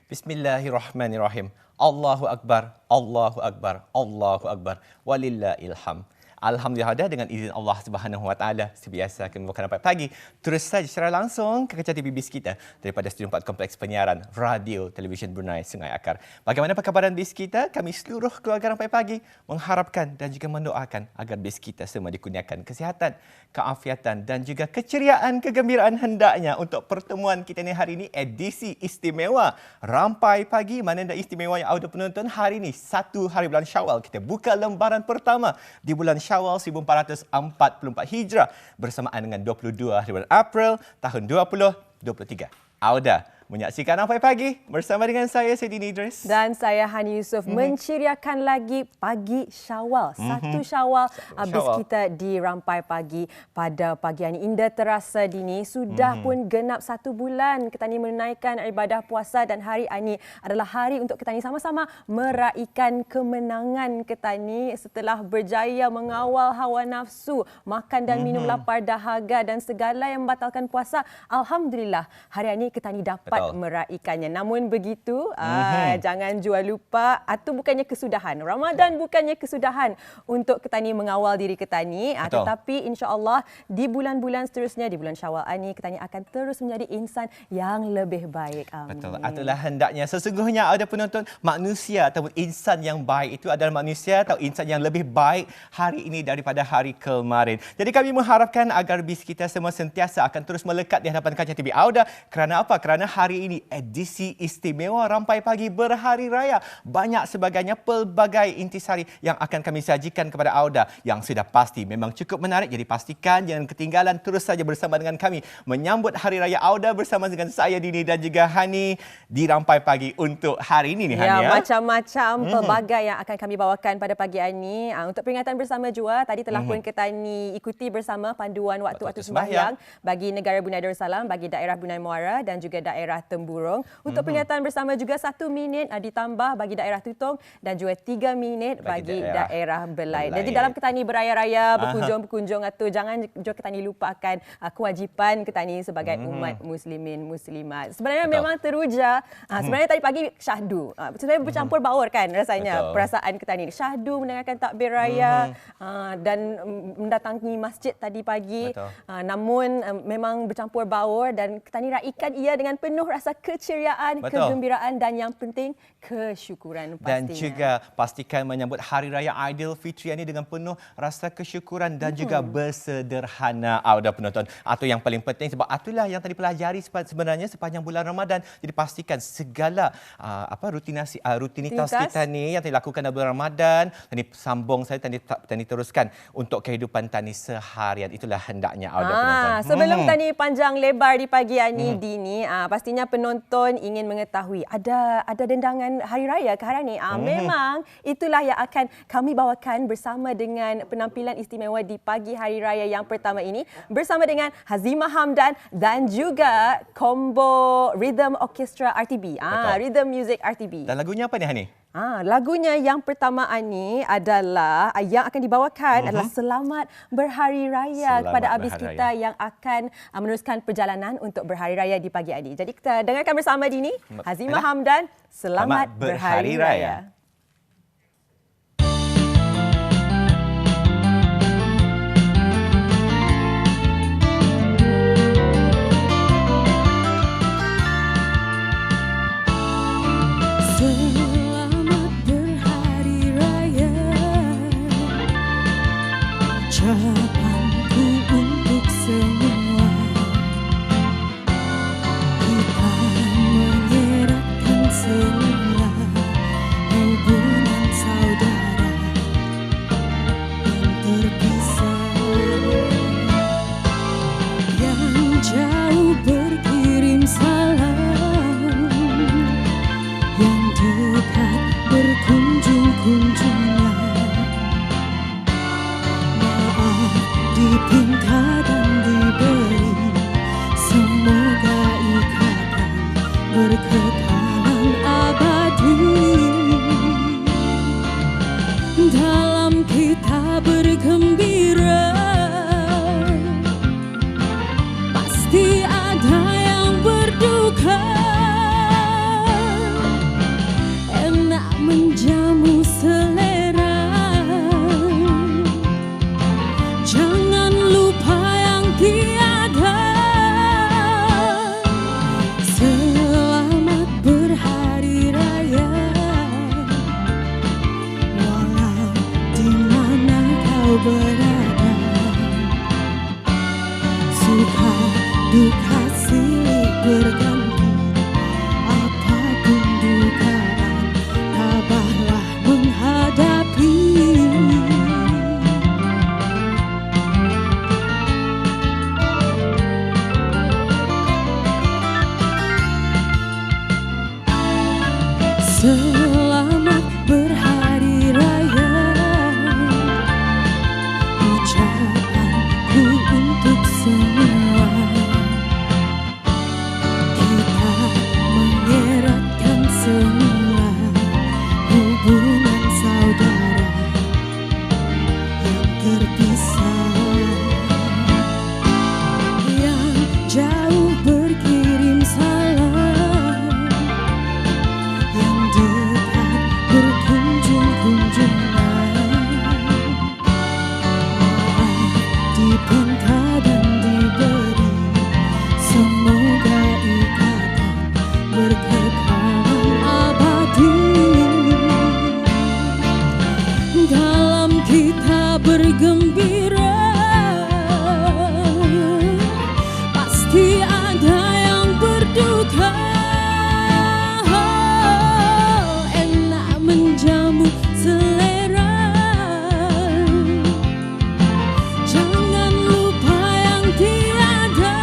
Bismillahirrahmanirrahim. Allahu Akbar, Allahu Akbar, Allahu Akbar. Walillahil hamd. Alhamdulillah, dengan izin Allah Subhanahu Wa Taala, sebiasa kami membawakan Rapat Pagi terus saja secara langsung ke kaca TV BIS kita daripada Studio 4 Kompleks Penyiaran Radio Televisyen Brunei Sungai Akar. Bagaimana perkabaran BIS kita? Kami seluruh keluarga Rapat Pagi mengharapkan dan juga mendoakan agar BIS kita semua dikurniakan kesihatan, keafiatan dan juga keceriaan, kegembiraan hendaknya untuk pertemuan kita ni hari ini, edisi istimewa Rampai Pagi. Mana dah istimewanya audio penonton hari ini 1 hari bulan Syawal. Kita buka lembaran pertama di bulan Syawal 1444 Hijrah bersamaan dengan 22 hari bulan April tahun 2023. Auda menyaksikan Rampai Pagi bersama dengan saya Saidin Idris dan saya Hani Yusof menceriakan lagi pagi Syawal. 1 Syawal habis kita di Rampai Pagi pada pagi ini. Indah terasa dini sudah pun genap 1 bulan kita ni menunaikan ibadah puasa, dan hari ini adalah hari untuk kita ni sama-sama meraihkan kemenangan kita ni setelah berjaya mengawal hawa nafsu, makan dan minum lapar dahaga dan segala yang membatalkan puasa. Alhamdulillah hari ini kita ni dapat meraihkannya. Namun begitu, jangan jual lupa, itu bukannya kesudahan. Ramadan bukannya kesudahan untuk kita ni mengawal diri kita ni, tetapi insya-Allah di bulan-bulan seterusnya, di bulan Syawal ini kita ni akan terus menjadi insan yang lebih baik. Amin. Betul. Itulah hendaknya. Sesungguhnya ada penonton, manusia ataupun insan yang baik itu adalah manusia atau insan yang lebih baik hari ini daripada hari kemarin. Jadi kami mengharapkan agar BIS kita semua sentiasa akan terus melekat di hadapan kaca TV Auda. Kerana apa? Kerana hari ini edisi istimewa Rampai Pagi berhari raya. Banyak sebagainya, pelbagai intisari yang akan kami sajikan kepada Auda yang sudah pasti memang cukup menarik. Jadi pastikan jangan ketinggalan, terus saja bersama dengan kami menyambut Hari Raya Auda bersama dengan saya Dini dan juga Hani di Rampai Pagi untuk hari ini nih Hani. Macam-macam pelbagai yang akan kami bawakan pada pagi ini. Untuk peringatan bersama jua, tadi telah pun kita ni ikuti bersama panduan waktu-waktu sembahyang bagi negara Brunei Darussalam, bagi daerah Brunei Muara dan juga daerah Temburong. Untuk peringatan bersama juga 1 minit ditambah bagi daerah Tutong dan juga 3 minit bagi daerah Belai. Jadi dalam kita ni beraya-raya, berkunjung tu, jangan juga kita ni lupakan kewajipan kita ni sebagai umat muslimin muslimat. Sebenarnya memang teruja. Sebenarnya tadi pagi syahdu. Sebenarnya bercampur baur kan rasanya perasaan kita ni. Syahdu mendengarkan takbir raya dan mendatangi masjid tadi pagi. Namun memang bercampur baur dan kita ni raikan ia dengan penuh rasa keceriaan, kegembiraan dan yang penting kesyukuran pastinya. Dan juga pastikan menyambut Hari Raya Aidilfitri ini dengan penuh rasa kesyukuran dan juga bersederhana Auda penonton. Atau yang paling penting, sebab itulah yang tadi pelajari sebenarnya sepanjang bulan Ramadan. Jadi pastikan segala rutinitas kita ni yang dilakukan dalam bulan Ramadan tadi sambung saya tadi teruskan untuk kehidupan tani seharian. Itulah hendaknya Auda penonton. Sebelum tani panjang lebar di pagi ini Dini, pastinya penonton ingin mengetahui ada dendangan hari raya ke hari ini. Memang itulah yang akan kami bawakan bersama dengan penampilan istimewa di pagi hari raya yang pertama ini bersama dengan Hazimah Hamdan dan juga combo Rhythm Orchestra RTB. Rhythm Music RTB. Dan lagunya apa ni Hani? Lagunya yang pertama ini adalah yang akan dibawakan adalah Selamat Berhari Raya kepada abis kita yang akan meneruskan perjalanan untuk berhari raya di pagi ini. Jadi kita dengarkan bersama Dini, Hazimah Hamdan, Selamat Berhari Raya. Ucapanku untuk semua, kita menyeratkan semula hubungan saudara yang terpisah, yang jauh berkirim salam, yang dekat berkunjung-kunjungan. Dipinta dan diberi, semoga ikatan berkekalan abadi. Dalam kita bergembira, pasti ada yang berduka. Selamat berhari raya, ucapanku untuk semua. Kita mengeratkan semula hubungan saudara yang terpisah. Yang jauh berkirim salam, yang dekat berkunjung-kunjungan. Maaf dipinta dan diberi, semoga ikatan berkekalan abadi. Dalam kita bergembira, pasti ada yang berduka. Enak menjamu selera, jangan lupa yang tiada.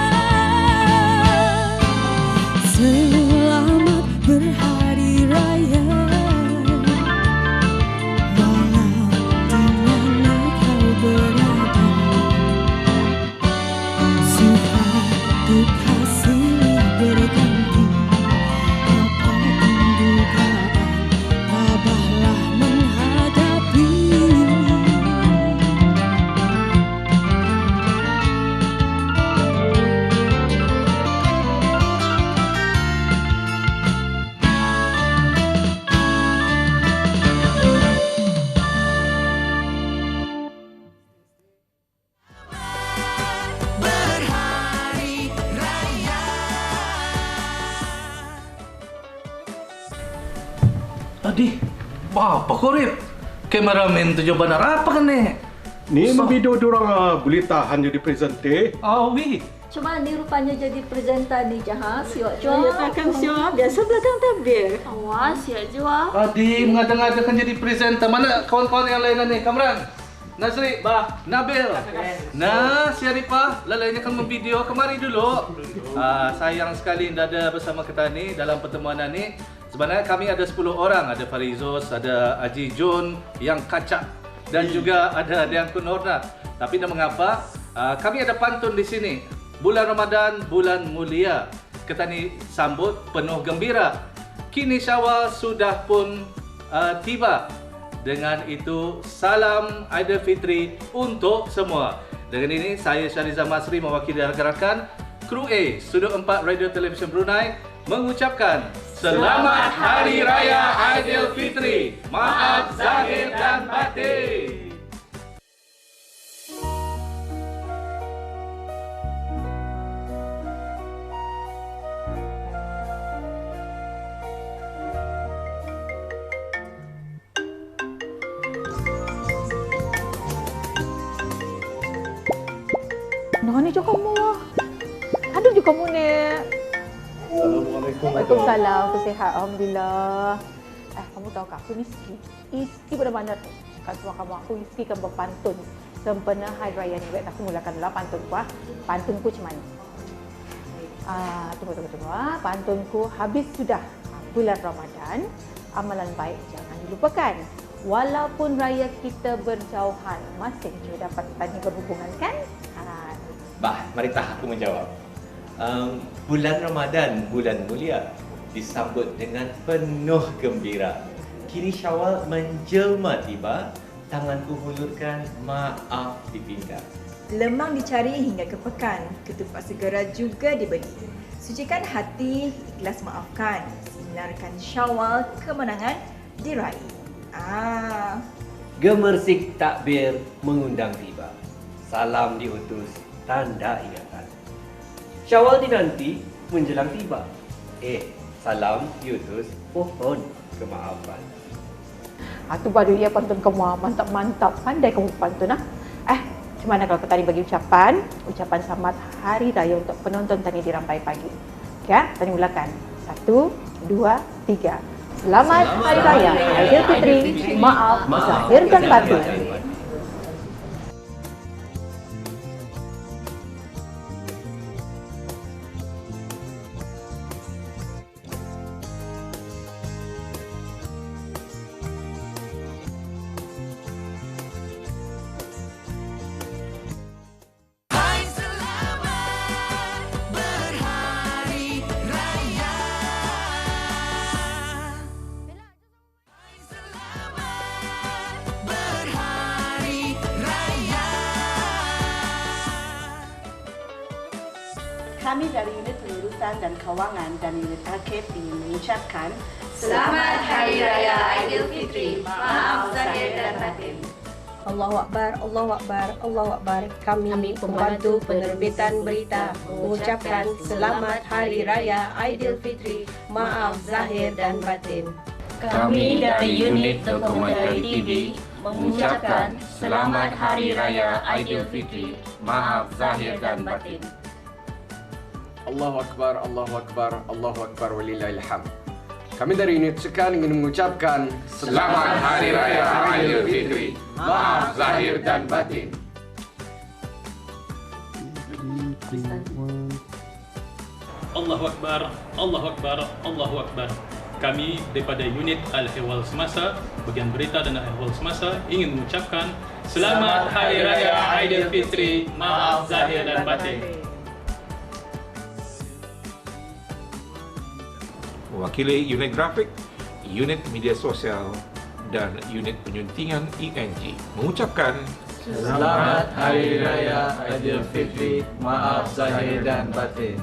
Selamat berhari raya, walau di mana kau berada. Suka duka silih berganti, apapun dugaan, tabahlah menghadapi. Adi, apa kau Rip? Kameramen tu jauh benar apa kan ni? Ni video diorang boleh tahan jadi presenter. Awi. Cuma ni rupanya jadi presenter ni Jaha. Siok Ya jual. takkan siapa biasa belakang tabir. Awas, siok jual. Adi, mengada-ngadakan jadi presenter. Mana kawan-kawan yang lain ni? Kamran, Nazri, Nabil. Nah, si Arifah, lalainya kan memvideo kemari dulu. Sayang sekali tidak ada bersama kita ni dalam pertemuan ni. Sebenarnya kami ada 10 orang. Ada Farizos, ada Haji Jun yang kacak dan juga ada Dianku Norna. Tapi tidak mengapa, kami ada pantun di sini. Bulan Ramadan, bulan mulia. Kita ni sambut penuh gembira. Kini Syawal sudah pun tiba. Dengan itu, salam Aidilfitri untuk semua. Dengan ini, saya Syahrizal Masri mewakili rakan-rakan Kru A, Studio 4 Radio Television Brunei mengucapkan Selamat Hari Raya Aidilfitri. Maaf zahir dan batin. Nah ni juga kamu. Ada juga kamu ni. Assalamualaikum. Waalaikumsalam. Aku sihat. Alhamdulillah. Kamu tahu tak aku ni Rizky benar-benar kat semua kamu. Aku Rizky kan berpantun sempena Hari Raya ni. Baik, aku mulakanlah pantunku. Pantunku macam mana? Tunggu. Pantunku habis sudah bulan Ramadan. Amalan baik jangan dilupakan. Walaupun raya kita berjauhan, masih juga dapat tadi berhubungan kan? Bah, mari tak aku menjawab. Bulan Ramadan, bulan mulia, disambut dengan penuh gembira. Kini Syawal menjelma tiba, tanganku hulurkan, maaf dipindah. Lemang dicari hingga ke pekan, ketupat segera juga diberi. Sucikan hati, ikhlas maafkan, sinarkan Syawal, kemenangan diraih. Gemersik takbir mengundang tiba. Salam diutus, tanda ingatan. Syawal dinanti menjelang tiba. Salam diutus, pohon kemaafan. Itu baru ia pantun kamu. Mantap-mantap. Pandai kamu pantun. Macam mana kalau tadi bagi ucapan selamat Hari Raya untuk penonton tadi di Rampai Pagi. Ya, tadi mulakan. 1, 2, 3. Selamat Hari Raya Aidilfitri. Maaf zahir dan batin. Kami dari unit pengurusan dan kawangan dan unit arkib ingin mengucapkan Selamat Hari Raya Aidilfitri. Maaf zahir dan batin. Allahu Akbar, Allahu Akbar, Allahu Akbar. Kami pembantu penerbitan berita mengucapkan Selamat Hari Raya Aidilfitri. Maaf zahir dan batin. Kami dari unit dokumentari TV mengucapkan Selamat Hari Raya Aidilfitri. Maaf zahir dan batin. Allahu Akbar, Allahu Akbar, Allahu Akbar walillahilhamd. Kami dari unit sekan ingin mengucapkan Selamat Hari Raya Aidilfitri. Maaf zahir dan batin. Allahu Akbar, Allahu Akbar, Allahu Akbar. Kami daripada unit Al-Ehwal Semasa, bagian berita dan Al-Ehwal Semasa ingin mengucapkan Selamat Hari Raya Aidilfitri. Maaf zahir dan batin. Mewakili unit grafik, unit media sosial dan unit penyuntingan ENG mengucapkan Selamat Hari Raya Aidilfitri. Maaf zahir dan batin.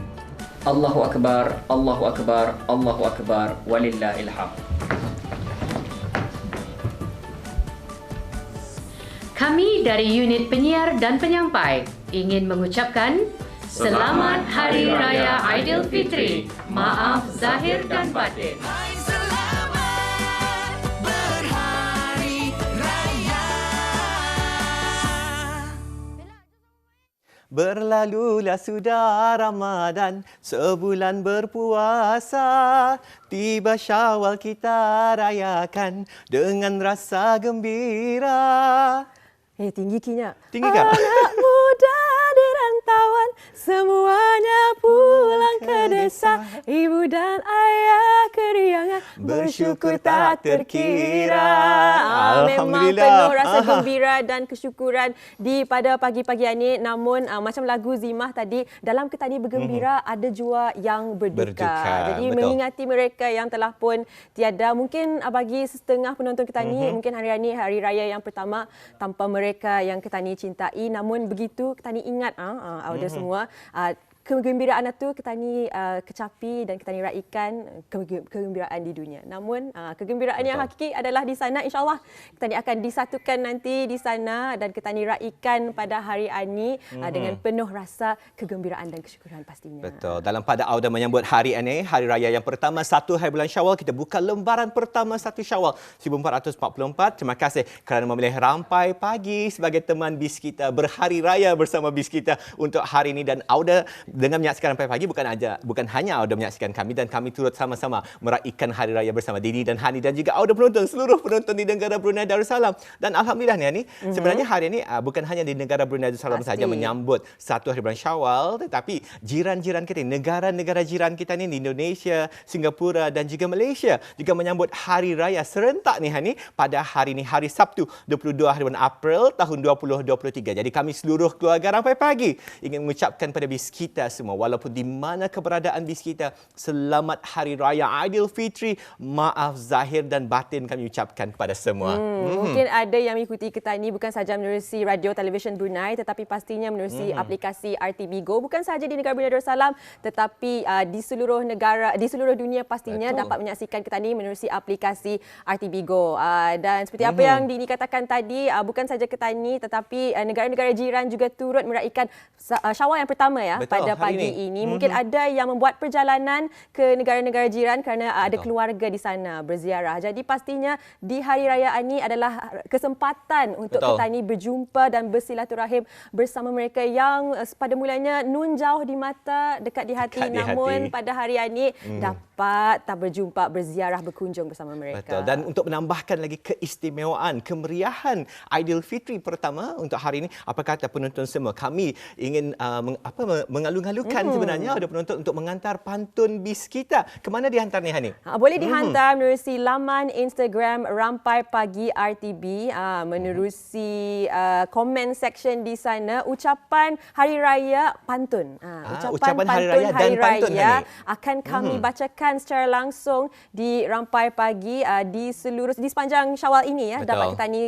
Allahu Akbar, Allahu Akbar, Allahu Akbar, walillahilhamd. Kami dari unit penyiar dan penyampai ingin mengucapkan Selamat Hari Raya Aidilfitri. Maaf zahir dan batin. Berlalulah sudah Ramadan, sebulan berpuasa. Tiba Syawal kita rayakan dengan rasa gembira. Tinggi Kinya. Tinggi kah? Anak muda di rantauan, semuanya pulang ke desa. Ibu dan ayah keriangan, bersyukur tak terkira. Memang penuh rasa gembira dan kesyukuran di pada pagi-pagi ini. Namun macam lagu Zimah tadi, dalam kita ni bergembira, ada jua yang berduka. Jadi betul. Mengingati mereka yang telah pun tiada. Mungkin bagi setengah penonton kita ni, mungkin hari ini hari raya yang pertama tanpa mereka yang kita ni cintai. Namun begitu kita ni ingat audiens semua, kegembiraan itu kita ni kecapi dan kita ni raikan kegembiraan di dunia. Namun kegembiraan yang hakiki adalah di sana, insya-Allah kita ni akan disatukan nanti di sana dan kita ni raikan pada hari ini dengan penuh rasa kegembiraan dan kesyukuran pastinya. Betul. Dalam pada auda menyambut hari ini, hari raya yang pertama 1 hari bulan Syawal, kita buka lembaran pertama 1 Syawal 1444. Terima kasih kerana memilih Rampai Pagi sebagai teman BIS kita berhari raya bersama BIS kita untuk hari ini. Dan auda dengan menyaksikan Rampai Pagi bukan hanya auda menyaksikan kami, dan kami turut sama-sama meraihkan hari raya bersama Dini dan Hani dan juga auda penonton, seluruh penonton di negara Brunei Darussalam. Dan alhamdulillah ni sebenarnya hari ini bukan hanya di negara Brunei Darussalam saja menyambut 1 hari bulan Syawal, tetapi jiran-jiran kita, negara-negara jiran kita ni di Indonesia, Singapura dan juga Malaysia juga menyambut hari raya serentak ni Hani pada hari ini, hari Sabtu 22 hari bulan April tahun 2023. Jadi kami seluruh keluarga Rampai Pagi ingin mengucapkan pada BIS kita semua, walaupun di mana keberadaan BIS kita, selamat Hari Raya Aidilfitri. Maaf zahir dan batin kami ucapkan kepada semua. Mungkin ada yang mengikuti kita ni bukan sahaja menerusi radio televisyen Brunei, tetapi pastinya menerusi aplikasi RTB Go. Bukan sahaja di negara Brunei Darussalam, tetapi di seluruh negara, di seluruh dunia pastinya dapat menyaksikan kita ni menerusi aplikasi RTB Go. Dan seperti apa yang Dini katakan tadi, bukan sahaja kita ni, tetapi negara-negara jiran juga turut meraihkan Syawal yang pertama pada pagi ini. Mungkin ada yang membuat perjalanan ke negara-negara jiran kerana ada keluarga di sana berziarah. Jadi pastinya di hari raya ini adalah kesempatan untuk kita ni berjumpa dan bersilaturahim bersama mereka yang pada mulanya nun jauh di mata, dekat di hati, namun pada hari ini dapat berjumpa, berziarah, berkunjung bersama mereka. Betul. Dan untuk menambahkan lagi keistimewaan, kemeriahan Aidilfitri pertama untuk hari ini, apa kata penonton semua, kami ingin mengalung-alungkan sebenarnya ada penonton untuk mengantar pantun BIS kita. Ke mana dihantar ni Hani? Boleh dihantar menerusi laman Instagram Rampai Pagi RTB, menerusi komen section di sana, ucapan hari raya pantun. Ucapan hari raya dan pantun akan kami bacakan secara langsung di Rampai Pagi di sepanjang Syawal ini dapat kita ni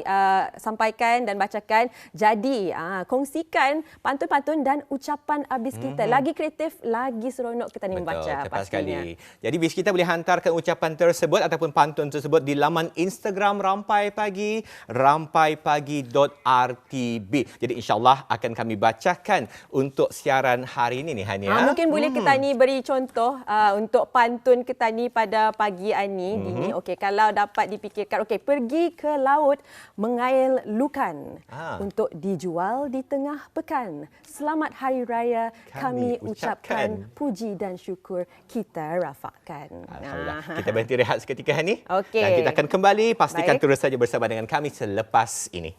sampaikan dan bacakan. Jadi kongsikan pantun-pantun dan ucapan habis kita Betul. Lagi kreatif, lagi seronok kita ni membaca. Tepat pastinya. sekali. Jadi bis kita boleh hantarkan ucapan tersebut ataupun pantun tersebut di laman Instagram Rampai Pagi, rampaipagi.rtb. Jadi insyaAllah akan kami bacakan untuk siaran hari ini nih Hania. Mungkin boleh kita ni beri contoh untuk pantun kita ni pada pagi ini. Dini. Okey, kalau dapat dipikirkan, okey, pergi ke laut mengail lukan untuk dijual di tengah pekan. Selamat Hari Raya kami ucapkan, puji dan syukur kita rafakkan. Alhamdulillah. Kita berhenti rehat seketika ni. Okey. Dan kita akan kembali. Pastikan Baik. terus saja bersama dengan kami selepas ini.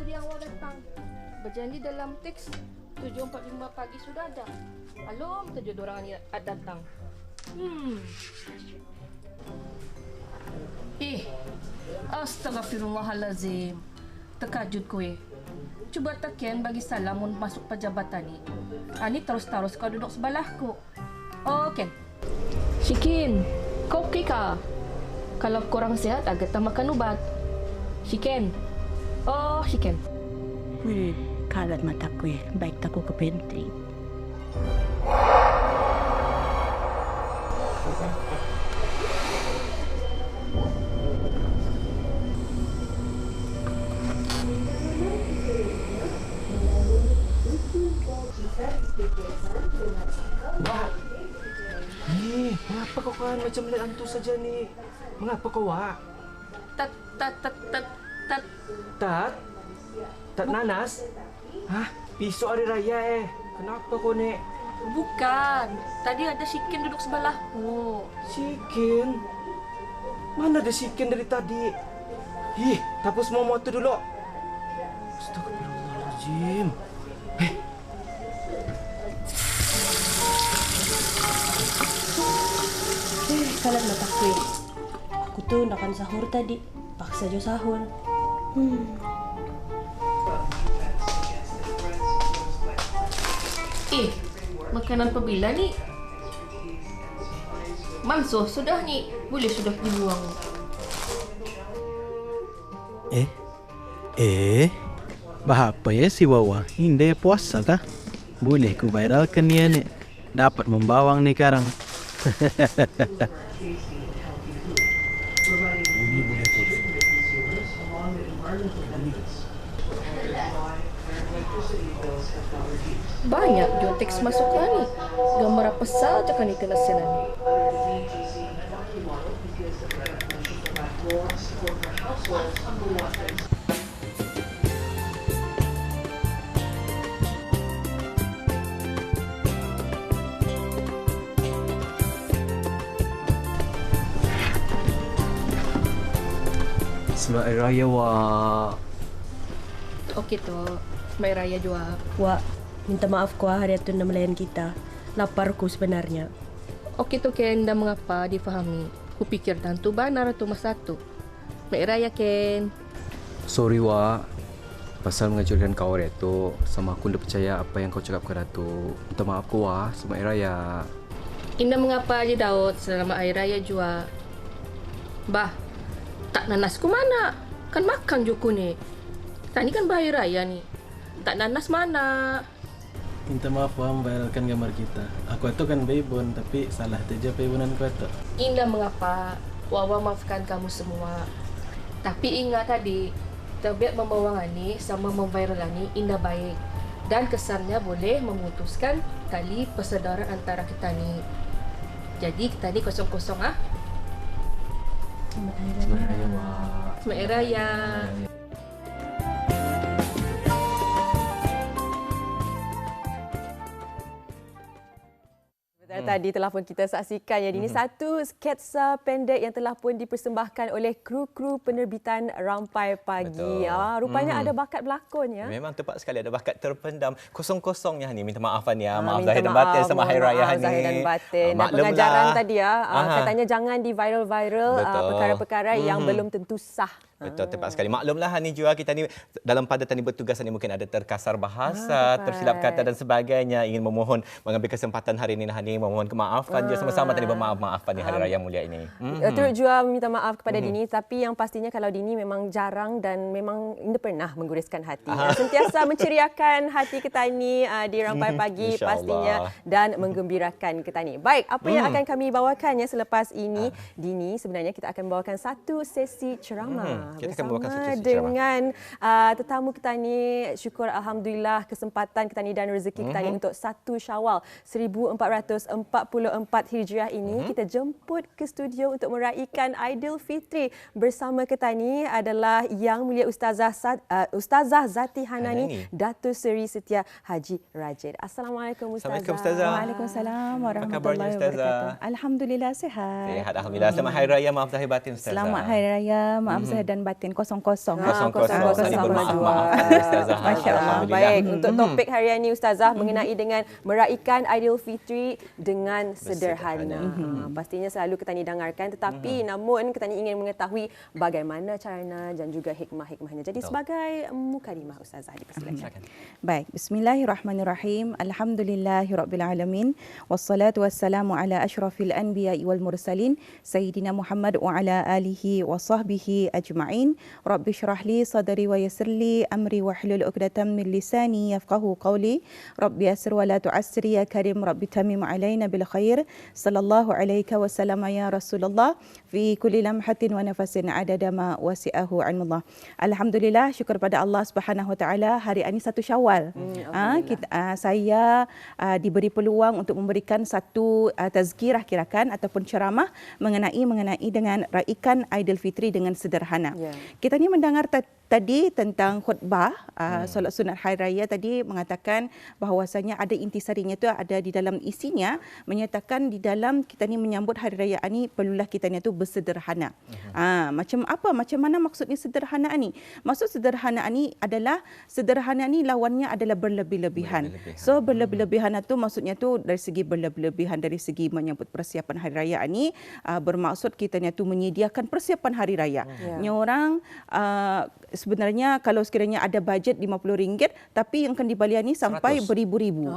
Dia awal datang. Berjanji dalam teks 7.45 pagi sudah ada. Belum saja diorang ni datang. Astagfirullahalazim. Terkajut kowe. Cuba tekan bagi salam mun masuk pejabatan ni. Ani terus-terus kau duduk sebelahku. Okey. Shikin, kau okey kah? Kalau korang sihat agak tak makan ubat. Shikin. Oh, Shikin. Weh, kalat mataku. Baik tak aku ke pantry. Mengapa kau kan macam melihat hantu saja ni? Mengapa kau wak? Tat nanas? Hah? Besok hari raya Kenapa kau ni? Bukan. Tadi ada Shikin duduk sebelahku. Shikin? Mana ada Shikin dari tadi? Tapus semua motor dulu. Astagfirullahaladzim. Kalat mataku. Aku tu nakkan sahur tadi. Paksa je sahur. Makanan pabila ni? Mansuh sudah ni. Boleh sudah dibuang. Bahapa ya si Wawa? Indah puasa kah? Boleh ku viralkan dia ni. Dapat membawang ni sekarang. Banyak jo teks masuk kan ni. Gambar apa saja kan itu nasinan ni. Selamat Hari Raya, Wak. Okey tu. Selamat Raya juga. Wak, minta maaf kuah hari itu nak melayan kita. Laparku sebenarnya. Okey tu Ken, dah mengapa difahami. Ku pikir tentu benar tu masa tu. Selamat Raya Ken. Sorry, Wak. Pasal mengajurkan kau hari itu, sama aku tidak percaya apa yang kau cakap ke Ratu. Minta maaf ku, Wak. Selamat Hari Raya. Indah mengapa je Daud, selamat Hari Raya juga. Bah, tak nanas ku mana? Kan makan juku ni. Tak ni kan Hari Raya ni. Tak nanas mana? Minta maaf Wak memviralkan gambar kita. Aku itu kan bebon tapi salah saja bebonan ku itu. Indah mengapa? Wawa maafkan kamu semua. Tapi ingat tadi, tabiat membawa ni sama memviral ni indah baik. Dan kesannya boleh memutuskan tali persaudaraan antara kita ni. Jadi kita ni kosong-kosong ah. Selamat Hari Raya, Wak. Selamat Hari Raya. Tadi telah pun kita saksikan ya, ini satu sketsa pendek yang telah pun dipersembahkan oleh kru-kru penerbitan Rampai Pagi. Rupanya ada bakat berlakon ya. Memang tepat sekali, ada bakat terpendam. Kosong-kosongnya ni. Minta maaf ya. Maaf Zahir dan Batin sama Hari Raya ni. Zahir dan Batin. Dan pengajaran tadi ya, katanya jangan di viral-viral perkara-perkara yang belum tentu sah. Betul, tepat sekali. Maklumlah Hani Jua, kita ni dalam pada tani bertugas ni mungkin ada terkasar bahasa, tersilap kata dan sebagainya. Ingin memohon mengambil kesempatan hari ini Hani memohon kemaafan je sama-sama tadi bermaaf-maafan di hari raya mulia ini. Turut Jua meminta maaf kepada Dini, tapi yang pastinya kalau Dini memang jarang dan memang tidak pernah mengguriskan hati. Sentiasa menceriakan hati Ketani di Rampai Pagi pastinya dan menggembirakan Ketani. Baik, apa yang akan kami bawakannya selepas ini, Dini, sebenarnya kita akan bawakan satu sesi ceramah bersama dengan tetamu Ketani. Syukur Alhamdulillah kesempatan Ketani dan rezeki Ketani untuk 1 Syawal 1444 Hijriah ini kita jemput ke studio untuk meraihkan Aidilfitri bersama Ketani adalah Yang Mulia Ustazah Zati Hanani, Datuk Seri Setia Haji Rajid. Assalamualaikum Ustazah. Assalamualaikum Ustazah. Waalaikumsalam warahmatullahi wabarakatuh. Alhamdulillah sihat. Sihat Alhamdulillah. Selamat Hari Raya, maaf zahir batin Ustazah. Selamat Hari Raya, maaf zahir dan batin. Kosong. Maaf Ustazah. Masya-Allah. Baik, untuk topik hari ini Ustazah mengenai dengan meraihkan Aidilfitri dengan sederhana. Pastinya selalu Ketani dengarkan, tetapi namun Ketani ingin mengetahui bagaimana caranya dan juga hikmah-hikmahnya. Jadi sebagai mukadimah Ustazah dipersilakan. Baik, bismillahirrahmanirrahim. Alhamdulillahirabbil alamin. Wassalatu wassalamu ala asyrafil anbiya'i wal mursalin sayyidina Muhammad wa ala alihi wa sahbihi ajma'in. Rabbi shrah li sadri wa yassir li amri wahlul 'uqdatam min lisani yafqahu qawli. Rabbi yassir wa la tu'assir ya karim. Rabbi tamim alaina bil khair. Sallallahu alaika wa sallama ya Rasulullah fi kulli lamhatin wa nafasin adada ma wasi'ahu ilmullah. Alhamdulillah, syukur pada Allah Subhanahu wa taala, hari ini 1 Syawal. Saya diberi peluang untuk memberikan satu tazkirah kirakan ataupun ceramah mengenai dengan raikan Aidilfitri dengan sederhana. Kita ni mendengar tadi tentang khutbah solat sunat hari raya tadi mengatakan bahawasanya ada intisarinya tu ada di dalam isinya menyatakan di dalam kita ni menyambut hari raya ni perlulah kita ni tu bersederhana. Macam apa? Macam mana maksudnya sederhana ni? Maksud sederhana ni adalah sederhana ni lawannya adalah berlebih-lebihan. So berlebih-lebihan itu maksudnya tu dari segi berlebih-lebihan dari segi menyambut persiapan hari raya ni bermaksud kita ni tu menyediakan persiapan hari raya. Orang sebenarnya kalau sekiranya ada bajet RM50 tapi yang akan dibalian ni sampai beribu-ribu.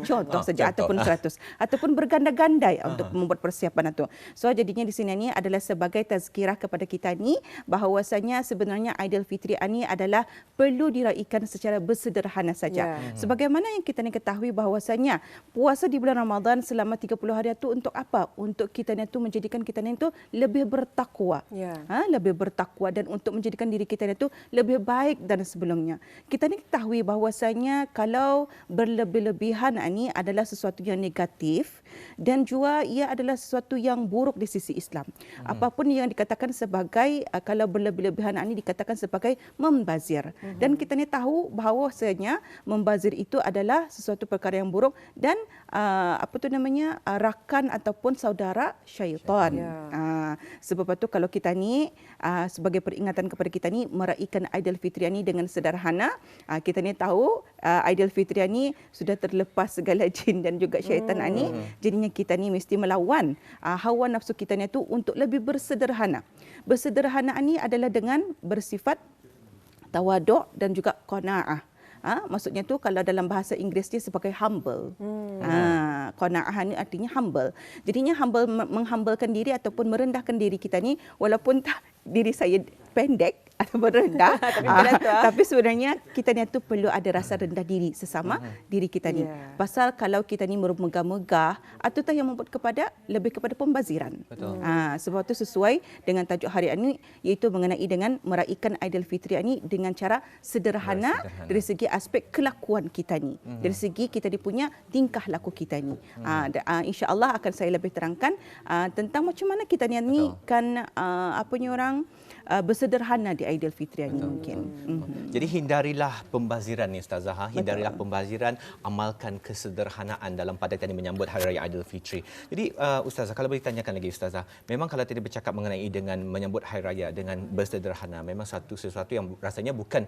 Contoh saja ataupun 100 ataupun berganda-ganda untuk membuat persiapan itu. So jadinya di sini ni adalah sebagai tazkirah kepada kita ni bahawasanya sebenarnya Aidilfitri ni adalah perlu diraikan secara bersederhana saja. Sebagaimana yang kita ni ketahui bahawasanya puasa di bulan Ramadan selama 30 hari itu untuk apa? Untuk kita ni tu menjadikan kita ni tu lebih bertakwa. Lebih bertakwa dan untuk menjadikan diri kita itu lebih baik dari sebelumnya. Kita ni ketahui bahawasanya kalau berlebih-lebihan ini adalah sesuatu yang negatif dan juga ia adalah sesuatu yang buruk di sisi Islam. Apapun yang dikatakan sebagai kalau berlebih-lebihan ini dikatakan sebagai membazir. Dan kita ni tahu bahawasanya membazir itu adalah sesuatu perkara yang buruk dan rakan ataupun saudara syaitan. Sebab itu kalau kita ni sebagai peringatan kepada kita ni meraihkan Aidilfitri ni dengan sederhana, kita ni tahu Aidilfitri ni sudah terlepas segala jin dan juga syaitan ni. Jadinya kita ni mesti melawan hawa nafsu kita ni tu untuk lebih bersederhana. Bersederhana ni adalah dengan bersifat tawaduk dan juga qanaah. Maksudnya tu kalau dalam bahasa Inggeris dia sebagai humble. Qanaah ni artinya humble. Jadinya humble menghumblekan diri ataupun merendahkan diri kita ni walaupun diri saya pendek ataupun rendah tapi sebenarnya kita ni tu perlu ada rasa rendah diri sesama diri kita ni. Pasal kalau kita ni megah-megah itu yang membuat lebih kepada pembaziran. Sebab itu sesuai dengan tajuk hari ini iaitu mengenai dengan meraihkan Aidilfitri ni dengan cara sederhana dari segi aspek kelakuan kita ni. Dari segi kita punya tingkah laku kita ni. Insya-Allah akan saya lebih terangkan tentang macam mana kita ni kan bersederhana di Aidilfitri ni mungkin. Jadi hindarilah pembaziran ni Ustazah. Hindarilah pembaziran, amalkan kesederhanaan dalam pada tadi menyambut Hari Raya Aidilfitri. Jadi Ustazah, kalau boleh tanyakan lagi Ustazah, memang kalau tadi bercakap mengenai dengan menyambut Hari Raya dengan bersederhana, memang sesuatu yang rasanya bukan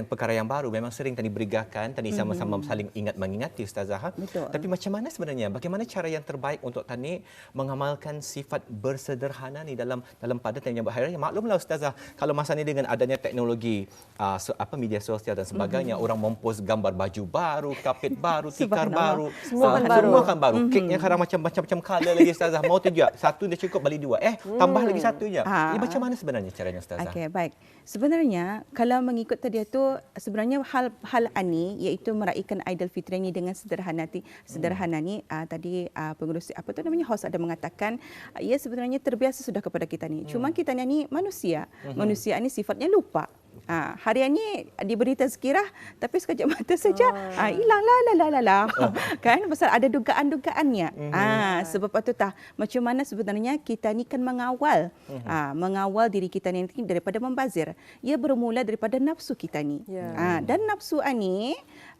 perkara yang baru, memang sering tadi berigakan, tadi sama-sama saling ingat mengingati Ustazah. Tapi macam mana sebenarnya, bagaimana cara yang terbaik untuk tadi mengamalkan sifat bersederhana ni dalam pada tadi menyambut Hari Raya? Maklumlah Ustazah, ustazah, kalau masa ni dengan adanya teknologi media sosial dan sebagainya, orang mempost gambar baju baru, kapet baru, tikar baru, semua kan baru. Keknya kadang macam-macam color lagi ustazah. Mau tu juga, satu dia cukup balik 2. Tambah lagi satu je. Ini macam mana sebenarnya caranya ustazah? Okey, baik. Sebenarnya kalau mengikut tadi itu, sebenarnya hal ani iaitu meraihkan Aidilfitri ini dengan sederhana ni tadi pengurus host ada mengatakan ia sebenarnya terbiasa sudah kepada kita ni. Cuma kita ni manusia. Manusia ni sifatnya lupa. Harian ni diberi tazkirah tapi sekejap mata saja hilang lah kan, pasal ada dugaan-dugaannya. Sebab itu macam mana sebenarnya kita ni kan mengawal diri kita ni daripada membazir. Ia bermula daripada nafsu kita ni. Dan nafsu ni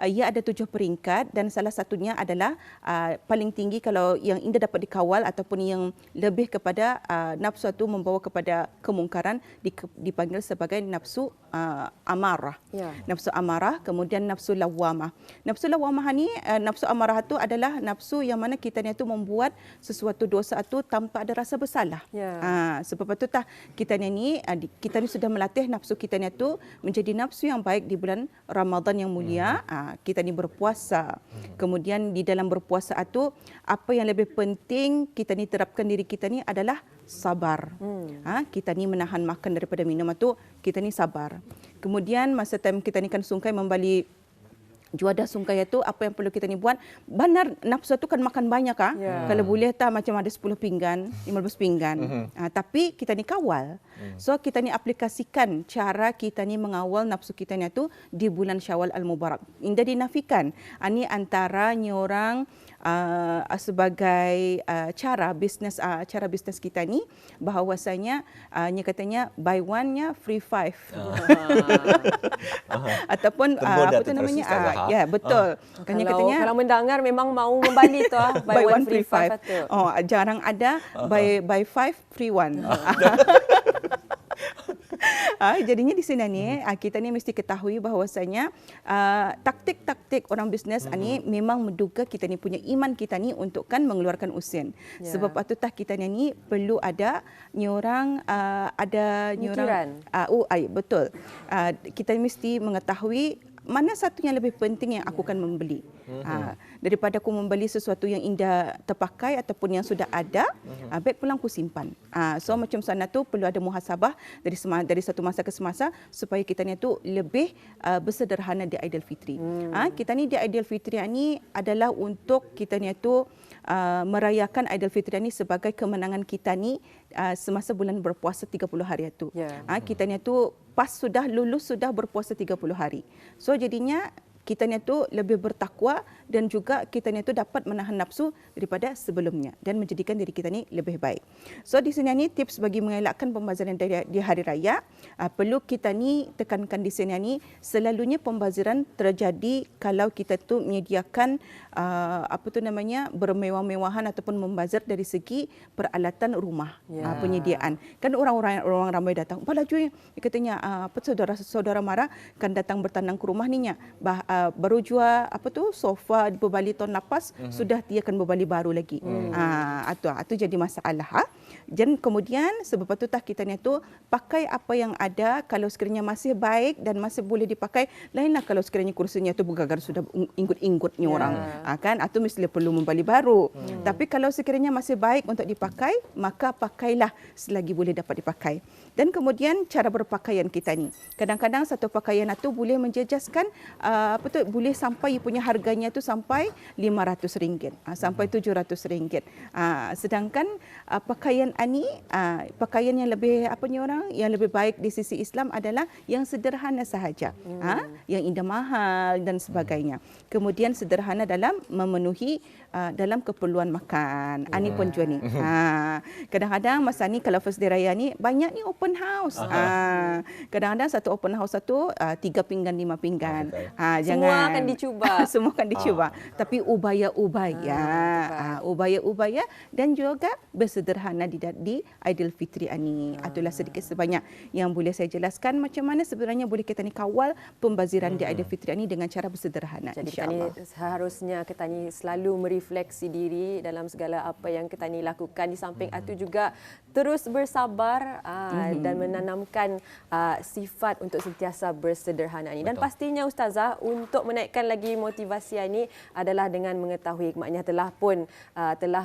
ia ada 7 peringkat dan salah satunya adalah paling tinggi kalau yang indah dapat dikawal ataupun yang lebih kepada nafsu itu membawa kepada kemungkaran dipanggil sebagai nafsu amarah. Nafsu amarah, kemudian nafsu lawamah. Nafsu lawamah ni, nafsu amarah itu adalah nafsu yang mana kita ni tu membuat sesuatu dosa itu tanpa ada rasa bersalah. Sebab itu kita ni sudah melatih nafsu kita ni tu menjadi nafsu yang baik di bulan Ramadan yang mulia. Kita ni berpuasa. Kemudian di dalam berpuasa itu apa yang lebih penting kita ni terapkan diri kita ni adalah sabar. Kita ni menahan makan daripada minum itu kita ni sabar. Kemudian masa time kita ni kan sungkai membali juadah sungkai itu, apa yang perlu kita ni buat, benar nafsu tu kan makan banyak kalau boleh macam ada 10 pinggan, 15 pinggan. Tapi kita ni kawal. So kita ni aplikasikan cara kita ni mengawal nafsu kita ni tu di bulan Syawal Al-Mubarak. Indah dinafikan. Ini antara orang sebagai cara bisnes kita ni, bahawasanya katanya buy one-nya free 5. Ataupun apa tu namanya? Ya, betul. Kalau mendengar memang mau membali tu buy one free 5. Jarang ada buy 5 free 1. Jadinya di sini ni kita ni mesti ketahui bahawasanya taktik-taktik orang bisnes ni memang menduga kita ni punya iman kita ni untuk kan mengeluarkan usin. Sebab itu kita ni perlu ada nyorang betul. Kita mesti mengetahui mana satu yang lebih penting yang aku akan membeli. Daripada aku membeli sesuatu yang indah terpakai ataupun yang sudah ada, baik pulang aku simpan. So macam sana tu perlu ada muhasabah dari satu masa ke semasa supaya kita ni tu lebih bersederhana di Aidilfitri. Kita ni di Aidilfitri ni adalah untuk kita ni tu merayakan Aidilfitri ni sebagai kemenangan kita ni semasa bulan berpuasa 30 hari itu. Kita ni tu pas sudah lulus sudah berpuasa 30 hari. So jadinya kita ni tu lebih bertakwa dan juga kita ni tu dapat menahan nafsu daripada sebelumnya dan menjadikan diri kita ni lebih baik. So di sini ni tips bagi mengelakkan pembaziran di hari raya, perlu kita ni tekankan di sini ni selalunya pembaziran terjadi kalau kita tu menyediakan bermewah-mewahan ataupun membazir dari segi peralatan rumah, penyediaan. Kan orang ramai datang, "Balajuy," katanya saudara mara kan datang bertandang ke rumah ninya. Baru jual sofa berbali tahun lepas, sudah dia akan berbali baru lagi. Itu jadi masalah. Dan kemudian sebab itu kita ni tu pakai apa yang ada, kalau sekiranya masih baik dan masih boleh dipakai. Lainlah kalau sekiranya kursinya tu bergagar sudah inggut-inggutnya orang. Kan atau mesti perlu membali baru. Tapi kalau sekiranya masih baik untuk dipakai, maka pakailah selagi boleh dapat dipakai. Dan kemudian cara berpakaian kita ni. Kadang-kadang satu pakaian itu boleh menjejaskan boleh sampai punya harganya tu sampai RM500, sampai RM700. Sedangkan pakaian pakaian yang lebih yang lebih baik di sisi Islam adalah yang sederhana sahaja. Yang indah mahal dan sebagainya. Kemudian sederhana dalam memenuhi dalam keperluan makan. Ini pun juga ni. Kadang-kadang masa ni kalau first day raya ni banyak ni open house. Kadang-kadang satu open house satu 3 pinggan 5 pinggan. Semua akan dicuba. Semua akan dicuba. Tapi ubaya-ubaya dan juga bersederhana di Aidilfitri ini. Itulah sedikit sebanyak yang boleh saya jelaskan macam mana sebenarnya boleh kita ni kawal pembaziran di Aidilfitri ini dengan cara bersederhana. Jadi kita ni seharusnya kita ni selalu merefleksi diri dalam segala apa yang kita ni lakukan. Di samping itu juga terus bersabar dan menanamkan sifat untuk sentiasa bersederhana ini. Dan pastinya Ustazah, untuk menaikkan lagi motivasi ini adalah dengan mengetahui hikmahnya telah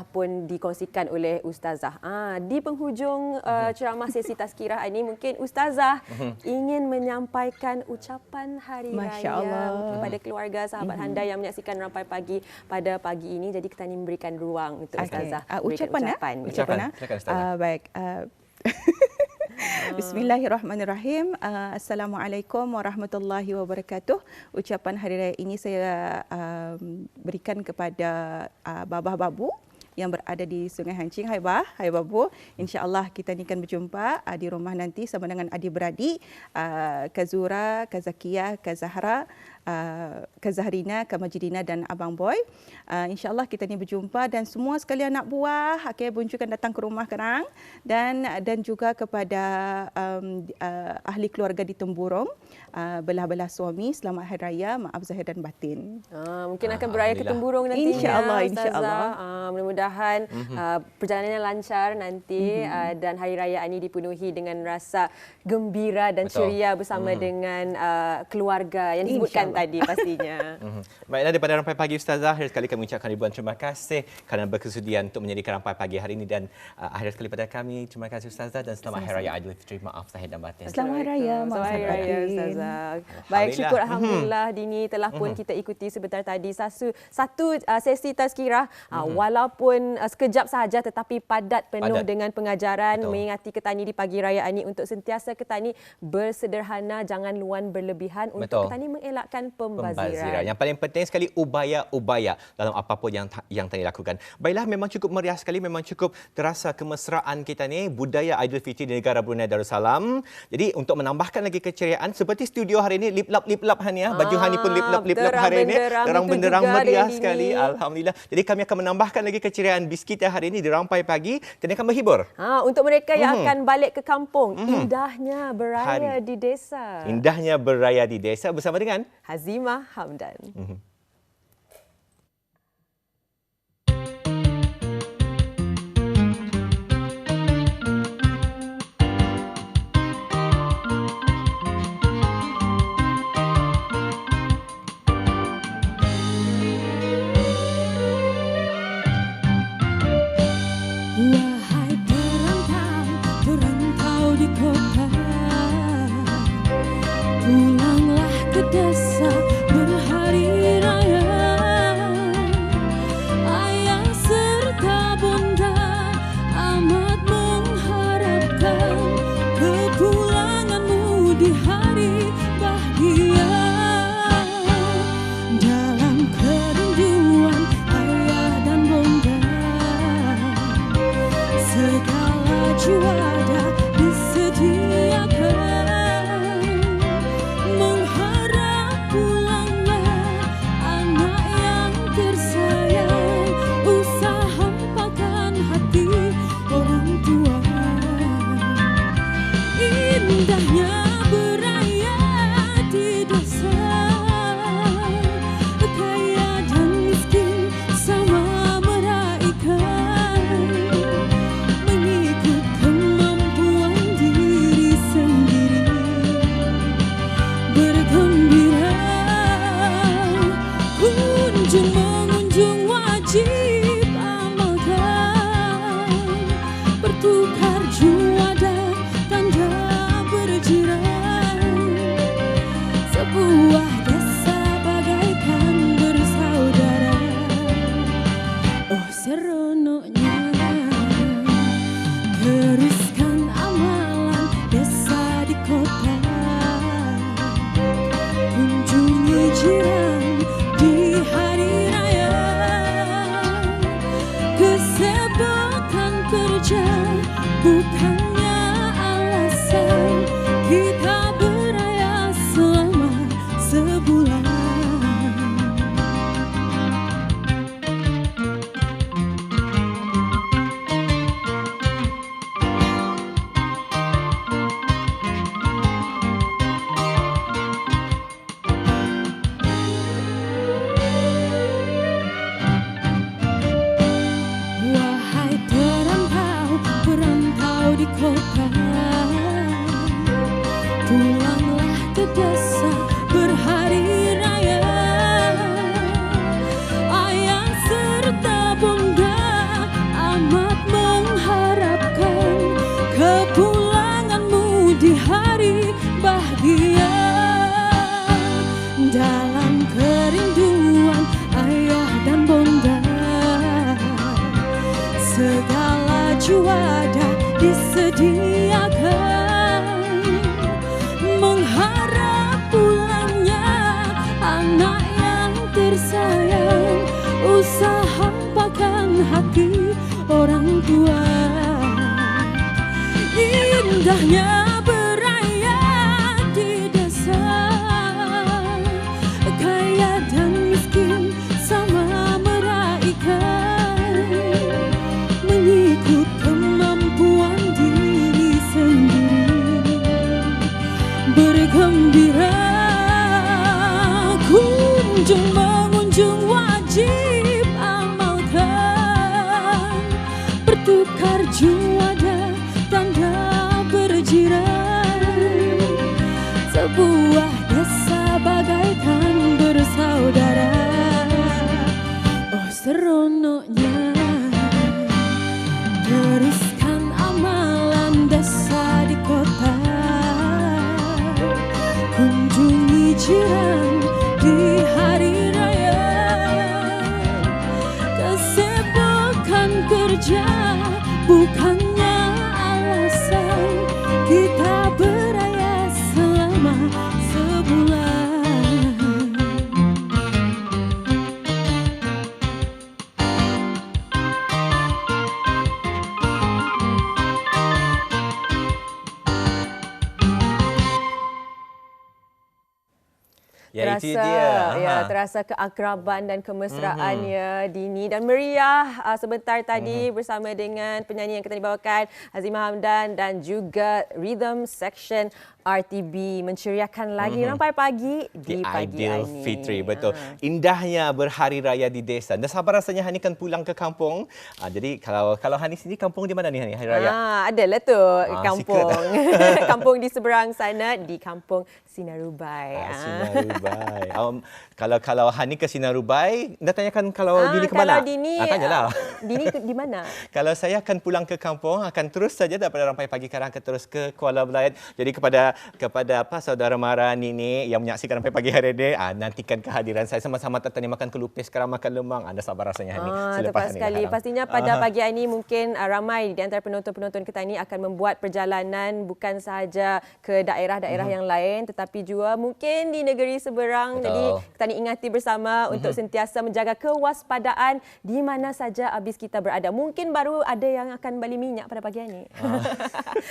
pun dikongsikan oleh Ustazah. Di penghujung ceramah sesi tazkirah ini mungkin Ustazah ingin menyampaikan ucapan hari raya kepada keluarga sahabat anda yang menyaksikan Rampai Pagi pada pagi ini. Jadi kita ni memberikan ruang untuk Ustazah. Ucapan. Silakan Ustazah. Baik. Bismillahirrahmanirrahim. Assalamualaikum warahmatullahi wabarakatuh. Ucapan hari raya ini saya berikan kepada babah babu yang berada di Sungai Hancing. Hai Bah, hai Babu. InsyaAllah kita ni akan berjumpa di rumah nanti sama dengan adik-beradik Kak Zura, Kak Zakiyah, Kak Zahra, Kak Zahrina, Kak Majidina dan Abang Boy. InsyaAllah kita ni berjumpa dan semua sekali anak buah buncurkan datang ke rumah kerang dan juga kepada ahli keluarga di Temburong, belah-belah suami, selamat Hari Raya, maaf zahir dan batin. Mungkin akan beraya ke Temburong nanti. InsyaAllah. Mudah-mudahan perjalanannya lancar nanti dan Hari Raya ini dipenuhi dengan rasa gembira dan ceria bersama dengan keluarga yang disebutkan tadi pastinya. Baiklah, daripada Rampai Pagi Ustazah, akhir sekali kami ucapkan ribuan terima kasih kerana berkesudian untuk menyediakan Rampai Pagi hari ini dan akhir sekali pada kami terima kasih Ustazah dan selamat Hari Raya Aidilfitri, maaf zahir dan batin. Selamat Hari Raya, maaf zahir dan batin. Ustazah. Baik, syukur alhamdulillah Dini telah pun kita ikuti sebentar tadi satu sesi tazkirah walaupun sekejap sahaja tetapi padat penuh dengan pengajaran. Mengingati kita ni di pagi raya ini untuk sentiasa kita ni bersederhana, jangan luan berlebihan untuk kita ni mengelakkan pembaziran. Yang paling penting sekali ubaya dalam apapun yang tadi lakukan. Baiklah, memang cukup meriah sekali, memang cukup terasa kemesraan kita ni budaya Aidilfitri di negara Brunei Darussalam. Jadi untuk menambahkan lagi keceriaan seperti studio hari ini lip-lap Hania, baju Hani pun lip-lap hari ini, terang benderang meriah sekali. Alhamdulillah. Jadi kami akan menambahkan lagi keceriaan bis kita hari ini di Rampai Pagi dan akan menghibur. Untuk mereka yang akan balik ke kampung, indahnya beraya di desa. Indahnya beraya di desa bersama dengan Hazimah Hamdan. Pulanglah ke desa berhari raya. Indahnya beraya di desa, kaya dan miskin sama meraihkan, mengikut kemampuan diri sendiri, bergembira. Kunjung mengunjung wajib amalkan, bertukar juada tanda berjiran, sebuah desa bagaikan bersaudara. Oh seronoknya teruskan amalan desa di kota, kunjungi jiran di hari raya, kesibukan kerja bukannya alasan kita beraya selama sebulan. Ya, terasa, itu dia. terasa keakraban dan kemesraannya Dini dan meriah sebentar tadi bersama dengan penyanyi yang kita dibawakan Azimah Hamdan dan juga Rhythm Section RTB menceriakan lagi rampai pagi di pagi ini. Fitri, betul. Indahnya berhari raya di desa. Dan sabar rasanya Hani kan pulang ke kampung. Jadi kalau Hani sini kampung di mana ni Hani hari raya? Adalah tu kampung. Kampung di seberang sana di Kampung Sinarubai. Sinarubai. Kalau Hani ke Sinarubai, nak tanyakan kalau Dini ke mana? Kalau Dini, tanyalah. Dini di mana? Kalau saya akan pulang ke kampung, akan terus saja daripada rampai pagi sekarang akan terus ke Kuala Belait. Jadi kepada saudara mara Nini yang menyaksikan rampai pagi hari ini, nantikan kehadiran saya sama-sama tertanya makan kelupis, sekarang makan lemang. Anda sabar rasanya Hani. Tepat sekali. Pastinya pada pagi ini mungkin ramai di antara penonton-penonton kita ini akan membuat perjalanan bukan sahaja ke daerah-daerah yang lain tetapi juga mungkin di negeri seberang. Betul. Jadi kita ingati bersama untuk sentiasa menjaga kewaspadaan di mana saja habis kita berada. Mungkin baru ada yang akan beli minyak pada pagi ini.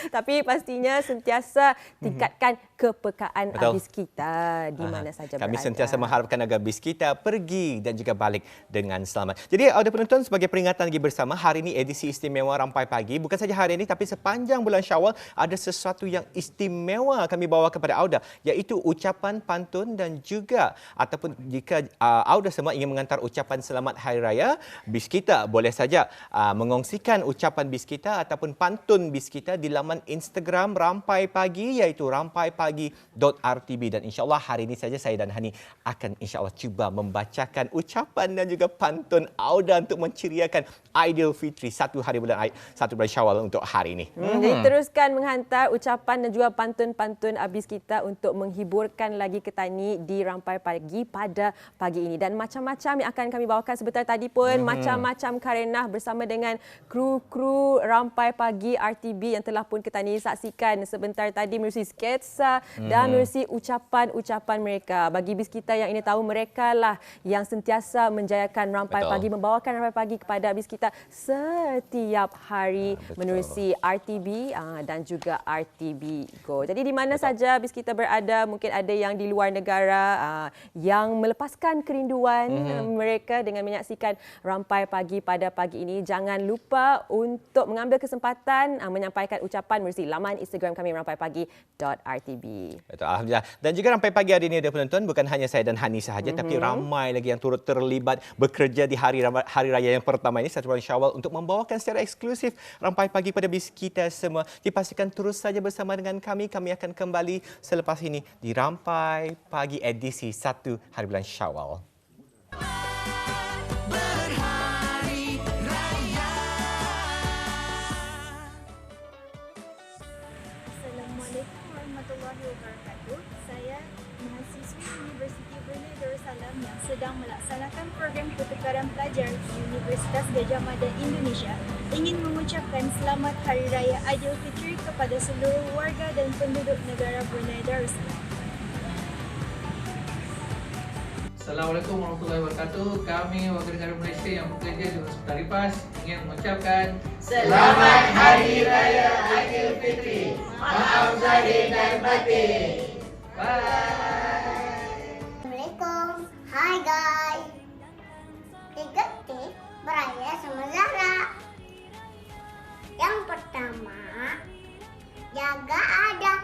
Tapi pastinya sentiasa tingkatkan kepekaan habis kita di mana saja berada. Kami sentiasa mengharapkan agar bis kita pergi dan juga balik dengan selamat. Jadi ada penonton, sebagai peringatan lagi bersama, hari ini edisi istimewa rampai pagi. Bukan saja hari ini tapi sepanjang bulan Syawal ada sesuatu yang istimewa kami bawa kepada Auda, iaitu ucapan pantun dan juga ataupun jika Auda semua ingin mengantar ucapan selamat hari raya bis kita, boleh saja mengongsikan ucapan bis kita ataupun pantun bis kita di laman Instagram Rampai Pagi, iaitu rampaipagi.rtb, dan insya-Allah hari ini saja saya dan Hani akan insya-Allah cuba membacakan ucapan dan juga pantun Auda untuk menceriakan Aidilfitri 1 bulan Syawal untuk hari ini. Jadi teruskan menghantar ucapan dan juga pantun-pantun habis kita untuk menghiburkan lagi Ketani di Rampai Pagi pada pagi ini. Dan macam-macam yang akan kami bawakan sebentar tadi pun, macam-macam karenah bersama dengan kru-kru Rampai Pagi RTB yang telah pun Ketani saksikan sebentar tadi melalui sketsa dan melalui ucapan-ucapan mereka. Bagi bis kita yang ini tahu, mereka lah yang sentiasa menjayakan Rampai Pagi, membawakan Rampai Pagi kepada bis kita setiap hari menerusi RTB dan juga RTB Go. Jadi di mana saja bis kita berada, mungkin ada yang di luar negara yang melepaskan kerinduan mereka dengan menyaksikan Rampai Pagi pada pagi ini. Jangan lupa untuk mengambil kesempatan menyampaikan ucapan melalui laman Instagram kami rampaipagi.rtb. Betul, alhamdulillah. Dan juga Rampai Pagi hari ini ada penonton, bukan hanya saya dan Hani sahaja, tapi ramai lagi yang turut terlibat bekerja di hari raya yang pertama ini 1 bulan Syawal untuk membawakan secara eksklusif Rampai Pagi pada bis kita semua. Dipastikan terus saja bersama dengan kami. Kami akan kembali selepas ini di Rampai Pagi edisi 1 bulan Syawal. Assalamualaikum warahmatullahi wabarakatuh. Saya mahasiswi Universiti Brunei Darussalam yang sedang melaksanakan program pertukaran pelajar di Universitas Gajah Mada Indonesia ingin mengucapkan Selamat Hari Raya Aidilfitri kepada seluruh warga dan penduduk negara Brunei Darussalam. Assalamualaikum warahmatullahi wabarakatuh. Kami warga negara Malaysia yang bekerja di Hospital Ripas ingin mengucapkan Selamat Hari Raya Aidilfitri. Maaf zahir dan batin. Assalamualaikum. Hai guys. 3 tips beraya sama Zahra. Yang pertama, jaga adab.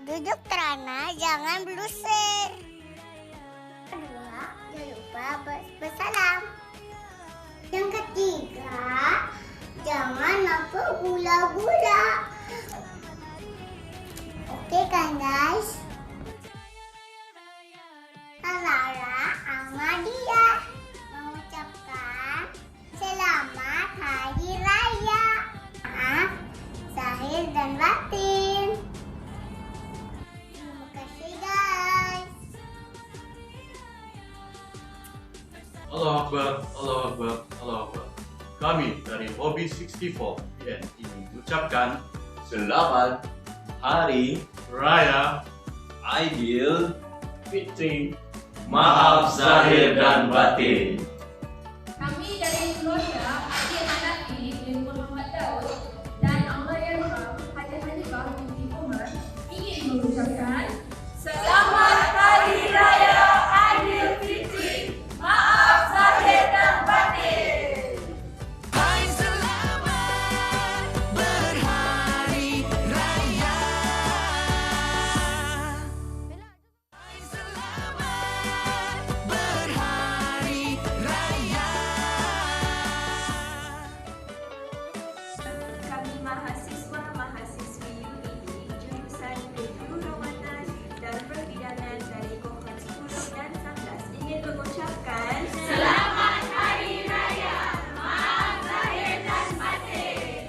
Duduk terana, jangan blusir. Kedua, jangan lupa bersalam. Yang ketiga, jangan lupa gula-gula. Oke kan guys? Lara Ahmadiyah mengucapkan Selamat Hari Raya. Maaf zahir dan batin. Terima kasih guys. Allahu Akbar, Allahu Akbar, Allahu Akbar. Kami dari Hobby 64 ingin mengucapkan Selamat Hari Raya Aidilfitri. Maaf zahir dan batin. Kami dari keluarga Haji Hanafi bin Muhammad Daud dan Allahyarham Haji Hanifah binti Umar ingin mengucapkan Selamat Hari Raya Aidilfitri. Maaf zahir dan batin. Hai selamat berhari raya. Hai selamat berhari raya. Kami mahasiswa-mahasiswi UITI jurusan Kejuruteraan dan Perbidanan dari Kohort 10 dan 11 ingin mengucapkan Selamat Hari Raya. Maaf zahir dan batin.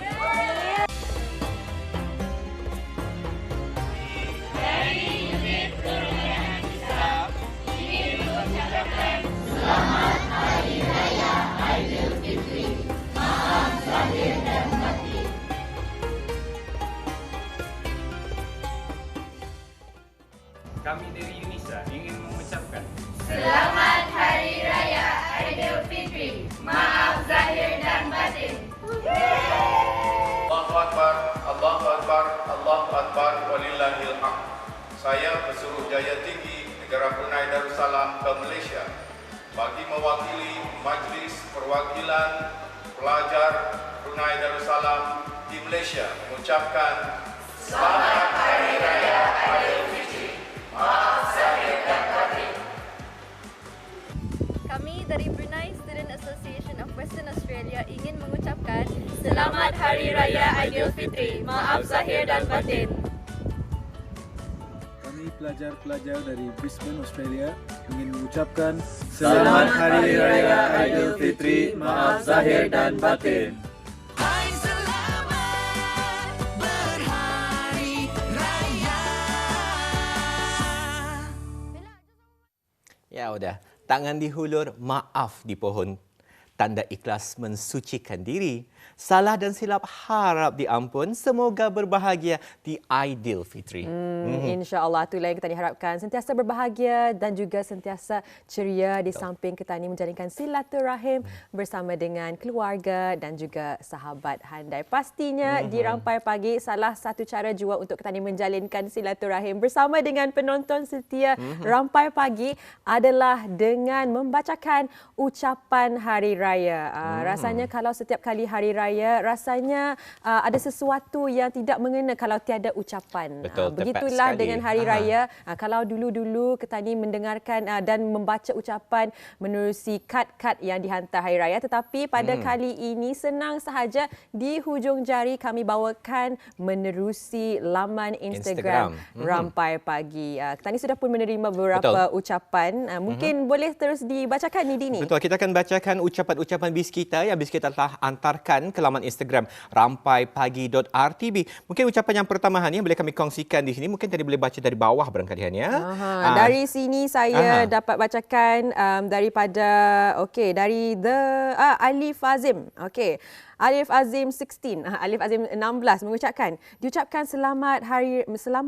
Dari unit perwira kita ingin mengucapkan Selamat Hari Raya Aidilfitri. Maaf zahir dan batin. Kami dari UNISA ingin mengucapkan Selamat Hari Raya Aidilfitri. Maaf zahir dan batin. Allahu Akbar, Allahu Akbar, Allahu Akbar, walillahil hamd. Saya bersuruh Jaya Tinggi Negara Brunei Darussalam ke Malaysia bagi mewakili Majlis Perwakilan Pelajar Brunei Darussalam di Malaysia mengucapkan Selamat Hari Raya Aidilfitri. Maaf zahir dan batin. Kami dari Brunei Student Association of Western Australia ingin mengucapkan Selamat Hari Raya Aidilfitri. Maaf zahir dan batin. Kami pelajar-pelajar dari Brisbane, Australia ingin mengucapkan Selamat Hari Raya Aidilfitri. Maaf zahir dan batin. Hai selamat berhari raya. Ya udah, tangan dihulur, maaf di pohon. Tanda ikhlas mensucikan diri. Salah dan silap harap diampun. Semoga berbahagia di Aidilfitri. InsyaAllah itulah yang kita diharapkan. Sentiasa berbahagia dan juga sentiasa ceria di samping kita ini menjalinkan silaturahim bersama dengan keluarga dan juga sahabat handai. Pastinya di Rampai Pagi salah satu cara jua untuk kita ini menjalinkan silaturahim bersama dengan penonton setia Rampai Pagi adalah dengan membacakan ucapan Hari Raya. Rasanya kalau setiap kali Hari Raya, rasanya ada sesuatu yang tidak mengena kalau tiada ucapan. Betul, begitulah tepat dengan Hari Raya. Kalau dulu-dulu kita ni mendengarkan dan membaca ucapan menerusi kad-kad yang dihantar Hari Raya, tetapi pada kali ini senang sahaja di hujung jari kami bawakan menerusi laman Instagram Rampai Pagi. Kita ni sudah pun menerima beberapa ucapan. Mungkin boleh terus dibacakan ni Dini. Betul, kita akan bacakan ucapan-ucapan bis kita yang bis kita telah antarkan ke laman Instagram rampaipagi.rtb. Mungkin ucapan yang pertama Hania boleh kami kongsikan di sini. Mungkin tadi boleh baca dari bawah barangkali Hania. Dari sini saya dapat bacakan daripada dari Alif Azim. Alif Azim 16, Alif Azim 16 diucapkan selamat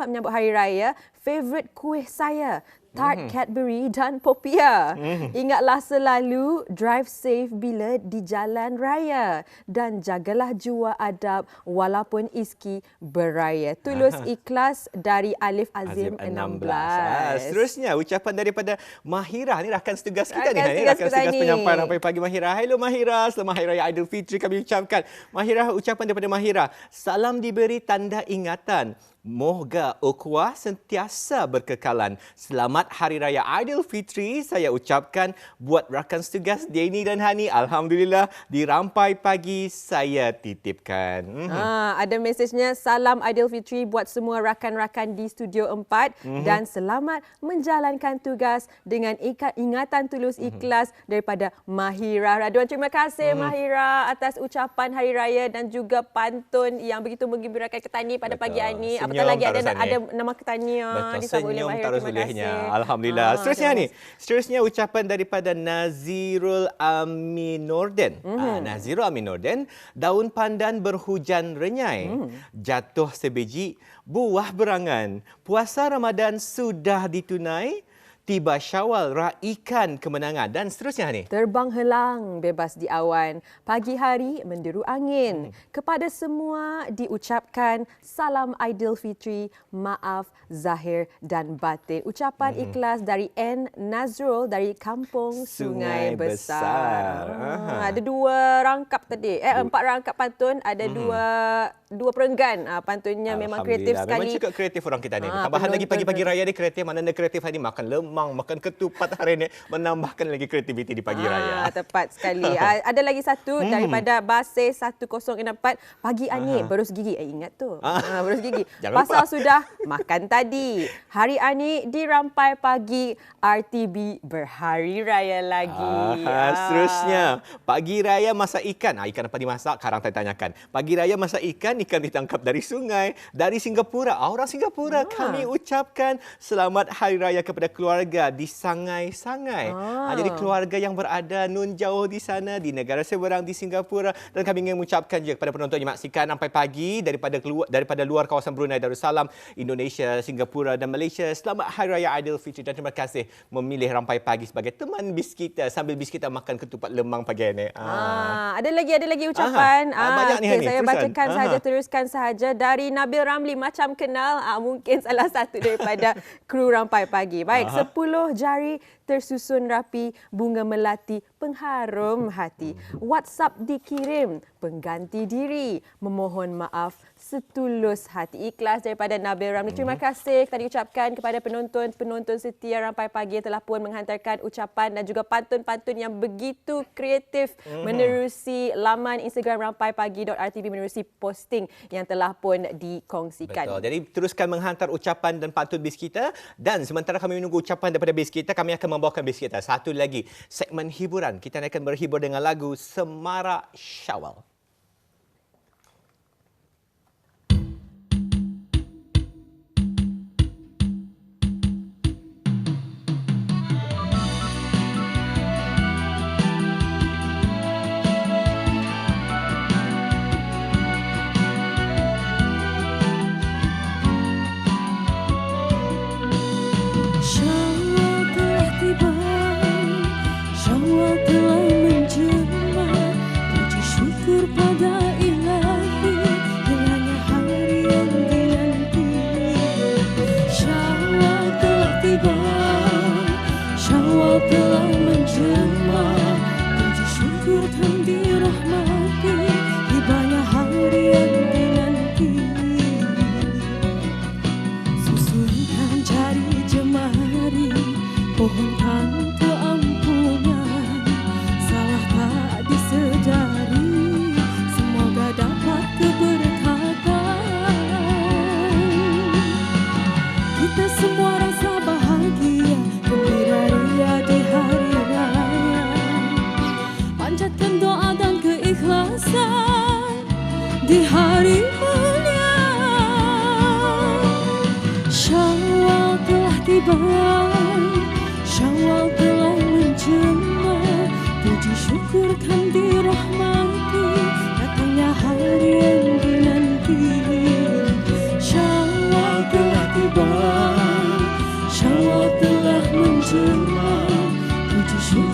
menyambut Hari Raya. Favorite kuih saya Tart Cadbury dan Popia. Ingatlah selalu drive safe bila di jalan raya dan jagalah jua adab walaupun iski beraya. Tulus ikhlas dari Alif Azim 16. Seterusnya ucapan daripada Mahira ni rakan setugas kita ni. Rakan setugas penyampai Rampai Pagi Mahira. Hello Mahira, selamat Hari Raya Aidilfitri kami ucapkan. Mahira, ucapan daripada Mahira. Salam diberi tanda ingatan. Moga ukhuwah sentiasa berkekalan. Selamat Hari Raya Aidilfitri saya ucapkan buat rakan setugas Denny dan Hani. Alhamdulillah di Rampai Pagi saya titipkan. Ada mesejnya, salam Aidilfitri buat semua rakan-rakan di Studio 4 dan selamat menjalankan tugas dengan ingatan tulus ikhlas daripada Mahira Radwan. Terima kasih Mahira atas ucapan Hari Raya dan juga pantun yang begitu menggembirakan Ketani pada pagi hari ini. Apatah lagi ada nama Ketani disambut oleh Mahira. Terima kasih. Alhamdulillah. Seterusnya ucapan daripada Nazirul Aminorden. Nazirul Aminorden, daun pandan berhujan renyai, jatuh sebiji, buah berangan. Puasa Ramadan sudah ditunai, tiba Syawal raikan kemenangan dan seterusnya ni. Terbang helang bebas di awan, pagi hari menderu angin. Kepada semua diucapkan salam Aidilfitri, maaf zahir dan batin. Ucapan ikhlas dari N Nazrul dari Kampung Sungai Besar. Ada 2 rangkap tadi. 4 rangkap pantun, ada 2 perenggan. Pantunnya memang kreatif sekali. Memang cukup kreatif orang kita ni. Tambahan lagi pagi-pagi raya ni kreatif. Mana ada kreatif hari ni makan lemang, makan ketupat hari ni, menambahkan lagi kreativiti di pagi raya. Tepat sekali. Ada lagi satu daripada Basir 1064, pagi ani berus gigi. Ingat tu. Berus gigi. Pasal sudah makan tadi. Hari ani di Rampai Pagi RTB berhari raya lagi. Seterusnya, pagi raya masak ikan. Ikan apa dimasak? Sekarang saya tanyakan. Pagi raya masak ikan ditangkap dari sungai, dari Singapura. Orang Singapura, kami ucapkan selamat Hari Raya kepada keluarga di Sangai-Sangai. Jadi keluarga yang berada nun jauh di sana, di negara seberang di Singapura. Dan kami ingin mengucapkan je kepada penonton yang menyaksikan Rampai Pagi daripada luar kawasan Brunei Darussalam, Indonesia, Singapura dan Malaysia. Selamat Hari Raya Aidilfitri dan terima kasih memilih Rampai Pagi sebagai teman bis kita sambil bis kita makan ketupat lemang pagi ini. Ada lagi ucapan. Banyak ni. Saya bacakan sahaja, teruskan sahaja dari Nabil Ramli, macam kenal. Mungkin salah satu daripada kru Rampai Pagi. Baik, 10 jari tersusun rapi, bunga melati pengharum hati. WhatsApp dikirim, pengganti diri, memohon maaf setulus hati. Ikhlas daripada Nabil Ramli. Terima kasih tadi ucapkan kepada penonton setia Rampai Pagi yang telah pun menghantarkan ucapan dan juga pantun-pantun yang begitu kreatif menerusi laman Instagram rampaipagi.rtb, menerusi posting yang telah pun dikongsikan. Betul. Jadi teruskan menghantar ucapan dan pantun bis kita, dan sementara kami menunggu ucapan daripada bis kita, kami akan membawakan bis kita satu lagi segmen hiburan. Kita akan berhibur dengan lagu Semarak Syawal. Syawal telah menjelma, puji syukur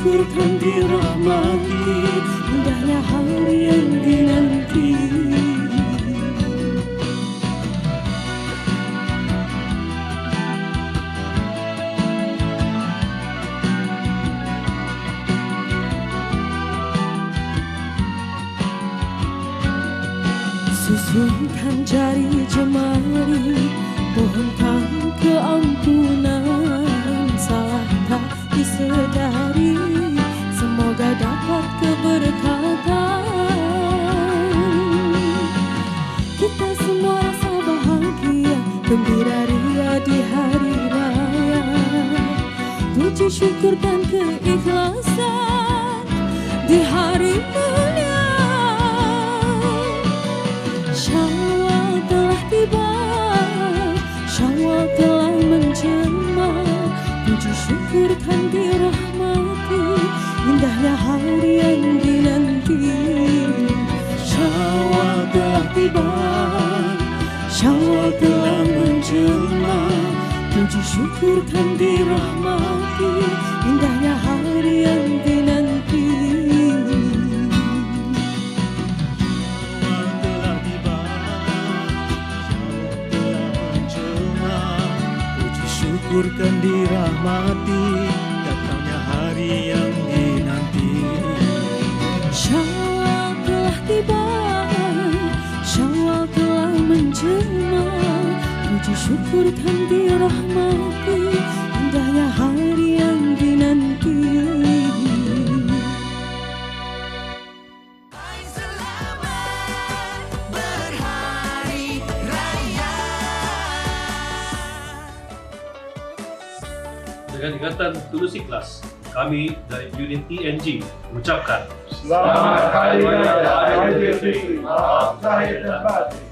disyukurkan, dirahmati, indahnya hari yang dinanti. Susunkan jari jemari, pohonkan keampunan, salah tak disedari, semoga dapat keberkatan. Kita semua rasa bahagia, gembira ria di hari raya, puji syukur dan keikhlasan di hari mulia. Syawal telah tiba, Syawal telah menjelma, puji syukurkan, dirahmati, indahnya hari yang dinanti. Syawal telah tiba, Syawal telah menjelma, puji syukurkan, dirahmati, indahnya hari yang dinanti. Syukurkan, dirahmati, datangnya hari yang dinanti. Syawal telah tiba, Syawal telah menjelma, puji syukurkan, dirahmati, indahnya hari yang dinanti. Dengan ikatan tulus ikhlas, kami dari unit TNG mengucapkan Selamat Hari Raya Aidilfitri, maaf zahir dan batin.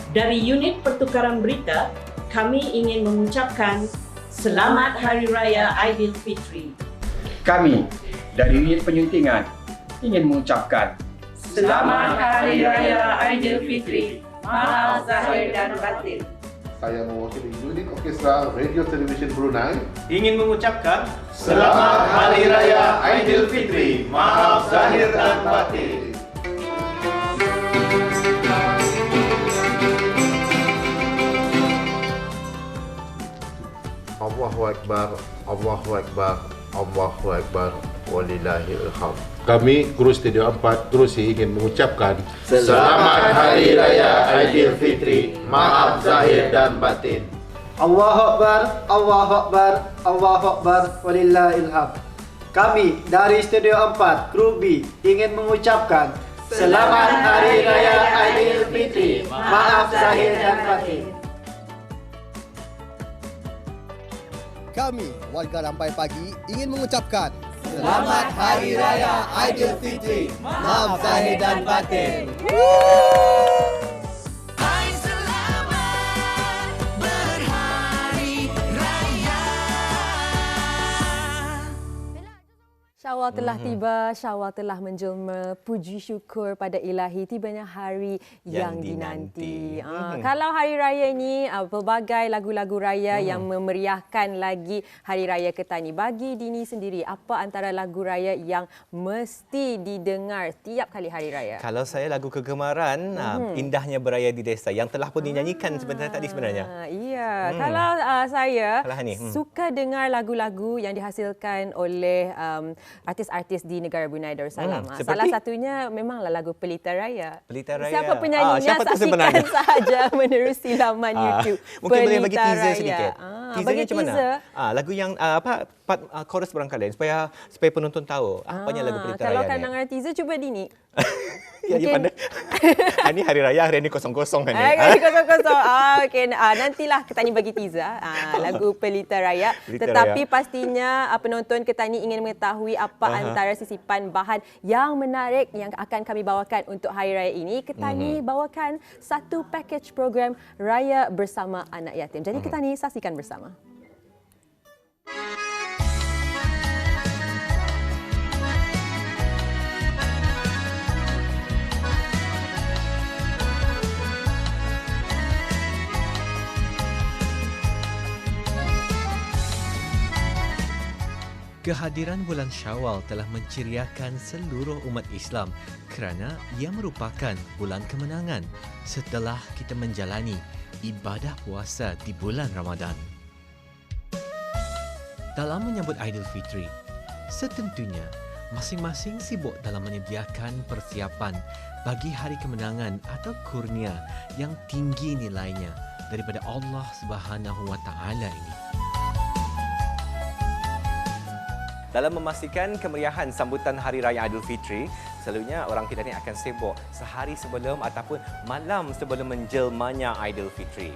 Dari unit pertukaran berita, kami ingin mengucapkan Selamat Hari Raya Aidilfitri. Kami dari unit penyuntingan ingin mengucapkan Selamat Hari Raya Aidilfitri, maaf zahir dan batin. Saya mewakili unit orkestra Radio Television Brunei ingin mengucapkan Selamat Hari Raya Aidilfitri, maaf zahir dan batin. Allahu Akbar, Allahu Akbar, Allahu Akbar, walillahil hamd. Kami kru Studio 4 terus ingin mengucapkan Selamat Hari Raya Aidilfitri, maaf zahir dan batin. Allahu Akbar, Allahu Akbar, Allahu Akbar, walillahil hamd. Kami dari Studio 4 kru B ingin mengucapkan Selamat Hari Raya Aidilfitri, maaf zahir dan batin. Kami, warga Rampai Pagi, ingin mengucapkan Selamat Hari Raya Aidilfitri, maaf zahir dan batin. Syawal telah tiba, Syawal telah menjelma, puji syukur pada Ilahi tibanya hari yang dinanti. Kalau hari raya ini pelbagai lagu-lagu raya yang memeriahkan lagi hari raya Ketani. Bagi Dini sendiri, apa antara lagu raya yang mesti didengar tiap kali hari raya? Kalau saya lagu kegemaran Indahnya Beraya di Desa yang telah pun dinyanyikan sebentar tadi sebenarnya. Iya, kalau saya suka dengar lagu-lagu yang dihasilkan oleh artis-artis di negara Brunei Darussalam. Salah satunya memanglah lagu Pelita Raya. Pelita Raya. Siapa penyanyinya? Saksikan sahaja menerusi laman YouTube. Mungkin boleh bagi teaser sedikit. Bagi macam mana? Lagu yang part chorus barangkali supaya penonton tahu apanya lagu Pelita Raya. Kalau kan dengar teaser, cuba Dini. Ya, mungkin ini hari raya, hari ini kosong-kosong kan. Hari kosong-kosong. Okey, nantilah Ketani bagi teaser lagu Pelita Raya. Tetapi pastinya penonton Ketani ingin mengetahui apa antara sisipan bahan yang menarik yang akan kami bawakan untuk hari raya ini. Ketani bawakan satu package program Raya Bersama Anak Yatim. Jadi Ketani saksikan bersama. Kehadiran bulan Syawal telah menceriakan seluruh umat Islam kerana ia merupakan bulan kemenangan setelah kita menjalani ibadah puasa di bulan Ramadan. Dalam menyambut Aidilfitri, setentunya masing-masing sibuk dalam menyediakan persiapan bagi hari kemenangan atau kurnia yang tinggi nilainya daripada Allah Subhanahu Wa Taala ini. Dalam memastikan kemeriahan sambutan Hari Raya Aidilfitri, selalunya orang kita ni akan sibuk sehari sebelum ataupun malam sebelum menjelmanya Aidilfitri.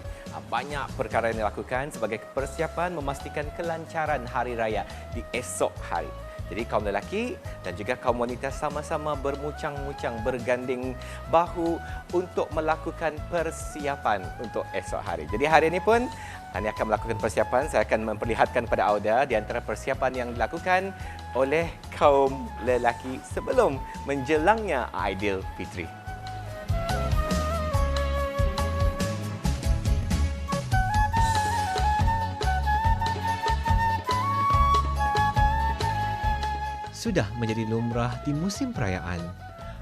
Banyak perkara yang dilakukan sebagai persiapan memastikan kelancaran Hari Raya di esok hari. Jadi kaum lelaki dan juga kaum wanita sama-sama bermucang-mucang, berganding bahu untuk melakukan persiapan untuk esok hari. Jadi hari ini pun Tani akan melakukan persiapan. Saya akan memperlihatkan kepada Auda di antara persiapan yang dilakukan oleh kaum lelaki sebelum menjelangnya Aidilfitri. Sudah menjadi lumrah di musim perayaan,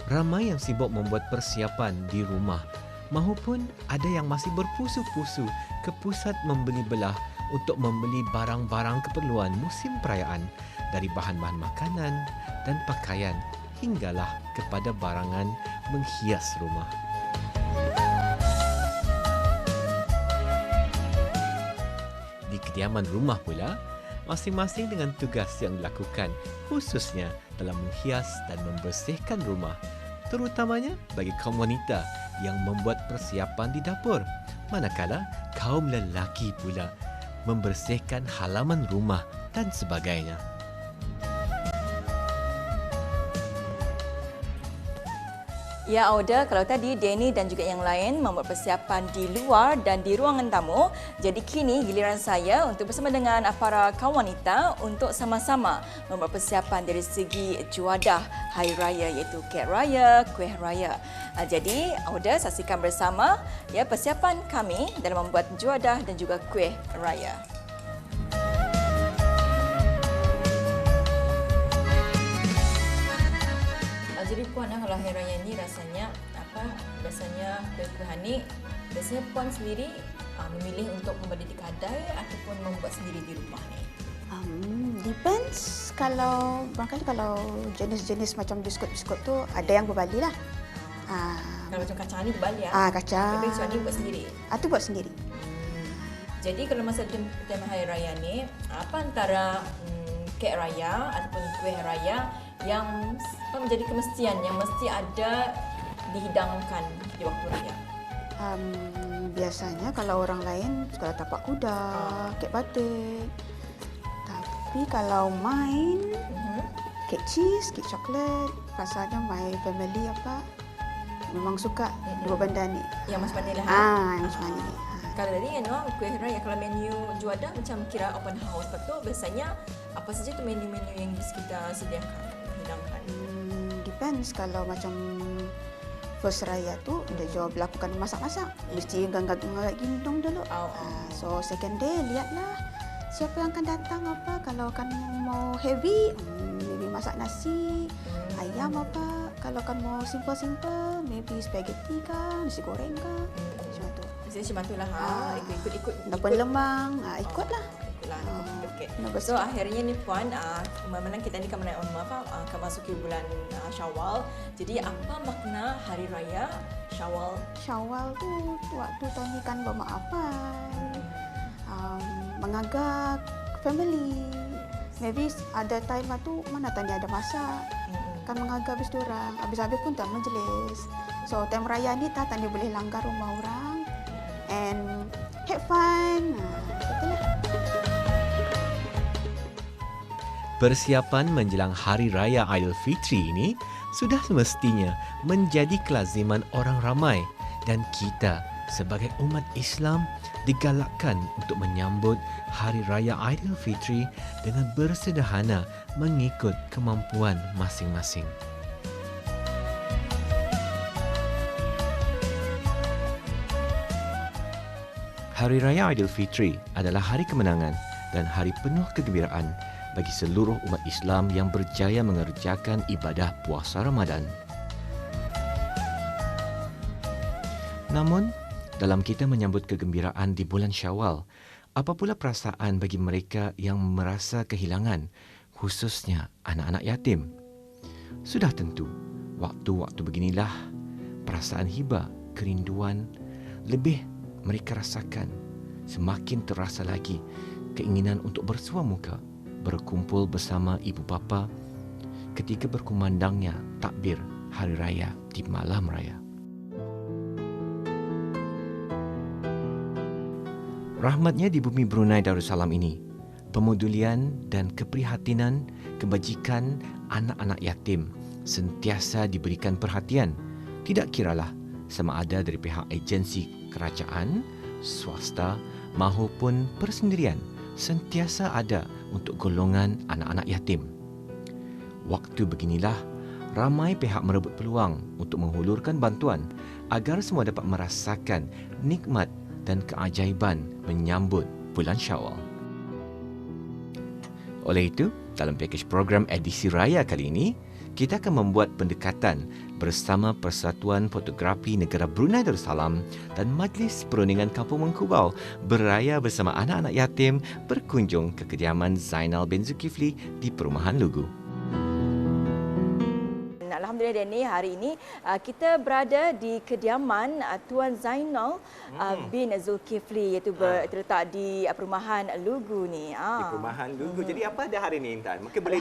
ramai yang sibuk membuat persiapan di rumah maupun ada yang masih berpusu-pusu ke pusat membeli belah untuk membeli barang-barang keperluan musim perayaan dari bahan-bahan makanan dan pakaian hinggalah kepada barangan menghias rumah. Di kediaman rumah pula, masing-masing dengan tugas yang dilakukan khususnya dalam menghias dan membersihkan rumah, terutamanya bagi kaum wanita yang membuat persiapan di dapur, manakala kaum lelaki pula membersihkan halaman rumah dan sebagainya. Ya Auda, kalau tadi Danny dan juga yang lain membuat persiapan di luar dan di ruangan tamu, jadi kini giliran saya untuk bersama dengan para kaum wanita untuk sama-sama membuat persiapan dari segi juadah Hari Raya iaitu kek raya, kuih raya. Jadi Auda saksikan bersama ya persiapan kami dalam membuat juadah dan juga kuih raya. Jadi Puan, kalau Hari Raya ni rasanya biasanya kuih-kuihan ni biasanya Puan sendiri memilih untuk membeli di kedai ataupun membuat sendiri di rumah ni? Depends. Kalau jenis-jenis macam biskut-biskut tu ada yang berbalik lah. Kalau macam kacang ni berbalik kacang. Tapi suami buat sendiri? Tu buat sendiri. Jadi kalau masa tema Hari Raya ni, apa antara kek raya ataupun kuih raya yang menjadi kemestian yang mesti ada dihidangkan di waktu raya? Biasanya kalau orang lain suka tapak kuda, kek batik. Tapi kalau main, kek cheese, kek coklat. Pasalnya my family memang suka dua benda ni. Yang mas pandai lah. Yang mas pandai ni. Kalau tadi kan kuih raya, kalau menu juadah macam kira open house, lepas tu biasanya apa saja tu menu-menu yang kita sediakan, hidangkan? Depends. Kalau macam first raya tu dia jawab lakukan masak-masak, mesti ganggat gendong dulu. So second day lihatlah siapa yang akan datang apa. Kalau kan mau heavy, maybe masak nasi, ayam apa. Kalau kan mau simple-simple, maybe spaghetti kah, nasi goreng kah, macam tu. Macam tu lah. Ikut. Dapat lemang, ikutlah. Okay. So akhirnya ni Puan, memang kita ni akan masuki bulan Syawal. Jadi apa makna Hari Raya Syawal? Syawal tu waktu tahnikan bermaafan, mengagak family. Maybe ada time tu mana tanya ada masak, kan mengagak habis diorang. Habis-habis pun tak majlis. So time raya ni tanya boleh langgar rumah orang and have fun. Itulah. Persiapan menjelang Hari Raya Aidilfitri ini sudah semestinya menjadi kelaziman orang ramai dan kita sebagai umat Islam digalakkan untuk menyambut Hari Raya Aidilfitri dengan bersederhana mengikut kemampuan masing-masing. Hari Raya Aidilfitri adalah hari kemenangan dan hari penuh kegembiraan bagi seluruh umat Islam yang berjaya mengerjakan ibadah puasa Ramadan. Namun, dalam kita menyambut kegembiraan di bulan Syawal, apa pula perasaan bagi mereka yang merasa kehilangan, khususnya anak-anak yatim? Sudah tentu, waktu-waktu beginilah perasaan hiba, kerinduan lebih mereka rasakan. Semakin terasa lagi keinginan untuk bersua muka, berkumpul bersama ibu bapa ketika berkumandangnya takbir Hari Raya di malam raya. Rahmatnya di bumi Brunei Darussalam ini, pemedulian dan keprihatinan kebajikan anak-anak yatim sentiasa diberikan perhatian, tidak kiralah sama ada dari pihak agensi kerajaan, swasta maupun persendirian, sentiasa ada untuk golongan anak-anak yatim. Waktu beginilah, ramai pihak merebut peluang untuk menghulurkan bantuan agar semua dapat merasakan nikmat dan keajaiban menyambut bulan Syawal. Oleh itu, dalam pakej program edisi raya kali ini, kita akan membuat pendekatan bersama Persatuan Fotografi Negara Brunei Darussalam dan Majlis Perundingan Kampung Mengkubau beraya bersama anak-anak yatim berkunjung ke kediaman Zainal bin Zulkifli di Perumahan Lugu. Alhamdulillah Danny, hari ini kita berada di kediaman Tuan Zainal bin Zulkifli, iaitu terletak di perumahan Lugu ni. Di perumahan Lugu. Jadi apa ada hari ini, Intan? Mungkin boleh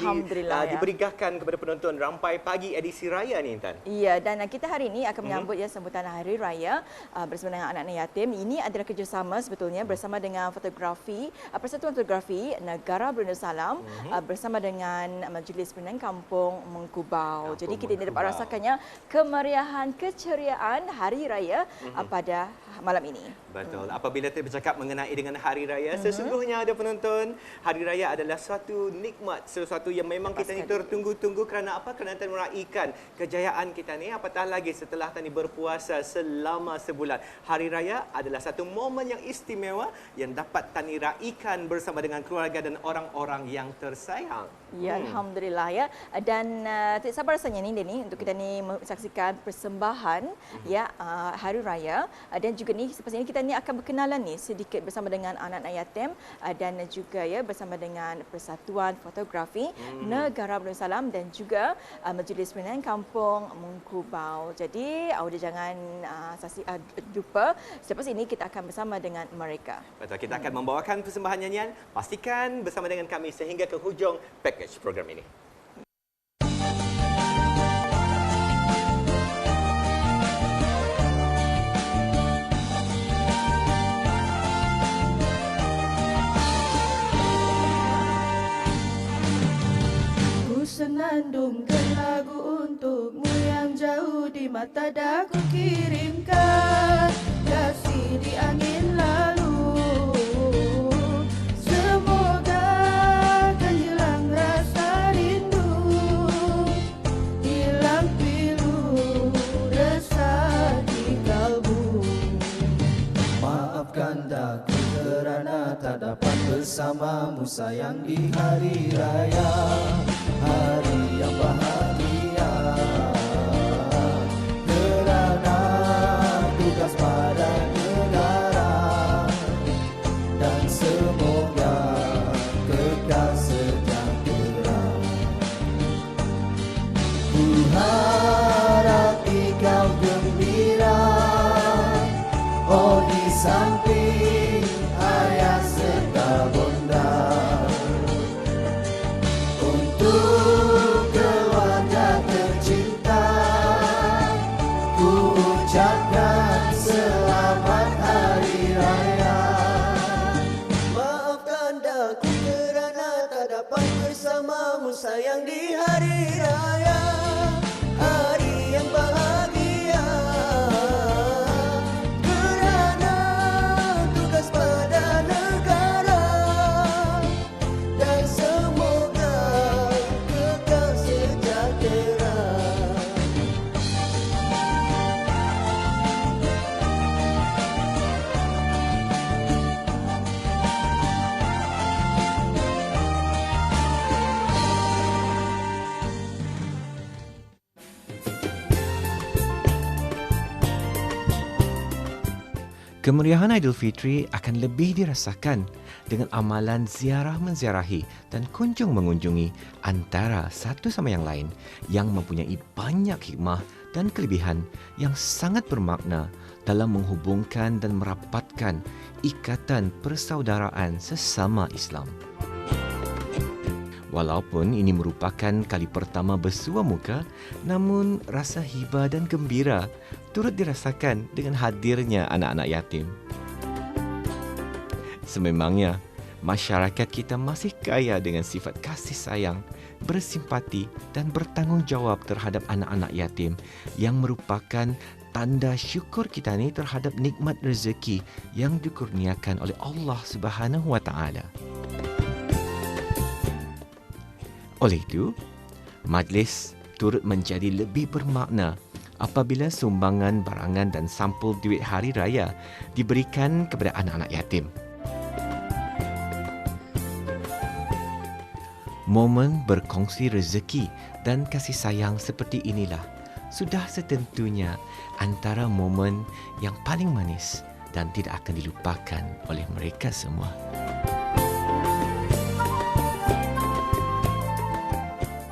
diberikan kepada penonton Rampai Pagi edisi raya ni, Intan. Ya, dan kita hari ini akan menyambut sambutan Hari Raya bersama dengan anak-anak yatim. Ini adalah kerjasama sebetulnya bersama dengan Persatuan Fotografi Negara Brunei Darussalam bersama dengan Majlis Perundingan Kampung Mengkubau. Jadi kita dapat rasakannya kemeriahan, keceriaan Hari Raya pada malam ini. Betul. Apabila kita bercakap mengenai dengan Hari Raya, sesungguhnya ada penonton, Hari Raya adalah suatu nikmat, sesuatu yang memang kita ni tertunggu-tunggu. Kerana apa? Kerana kita meraihkan kejayaan kita ni, apatah lagi setelah tadi berpuasa selama sebulan. Hari Raya adalah satu momen yang istimewa yang dapat tani raikan bersama dengan keluarga dan orang-orang yang tersayang. Ya, Alhamdulillah ya. Dan tak sabar rasanya ni untuk kita ni menyaksikan persembahan Hari Raya, dan juga ni selepas ini kita ni akan berkenalan ni sedikit bersama dengan anak-anak yatim dan juga bersama dengan Persatuan Fotografi Negara Brunei Darussalam dan juga Majlis Perundingan Kampung Mengkubau. Jadi jangan lupa, selepas ini kita akan bersama dengan mereka. Betul, kita akan membawakan persembahan nyanyian. Pastikan bersama dengan kami sehingga ke hujung pakej program ini. Senandungkan lagu untukmu yang jauh di mata dah ku kirimkan, kasih di angin lalu. Semoga kan hilang rasa rindu, hilang pilu resah di kalbu. Maafkan daku kerana tak dapat bersamamu sayang di hari raya, hari yang bahagia, kerana tugas pada negara, dan semoga kekal sejahtera. Ku harap ikau gembira, oh di samping ayah serta bunda. Untuk Kemeriahan Aidilfitri akan lebih dirasakan dengan amalan ziarah menziarahi dan kunjung mengunjungi antara satu sama yang lain yang mempunyai banyak hikmah dan kelebihan yang sangat bermakna dalam menghubungkan dan merapatkan ikatan persaudaraan sesama Islam. Walaupun ini merupakan kali pertama bersua muka, namun rasa hibah dan gembira turut dirasakan dengan hadirnya anak-anak yatim. Sememangnya, masyarakat kita masih kaya dengan sifat kasih sayang, bersimpati dan bertanggungjawab terhadap anak-anak yatim yang merupakan tanda syukur kita ni terhadap nikmat rezeki yang dikurniakan oleh Allah Subhanahu Wa Taala. Oleh itu, majlis turut menjadi lebih bermakna apabila sumbangan barangan dan sampul duit hari raya diberikan kepada anak-anak yatim. Momen berkongsi rezeki dan kasih sayang seperti inilah sudah setentunya antara momen yang paling manis dan tidak akan dilupakan oleh mereka semua.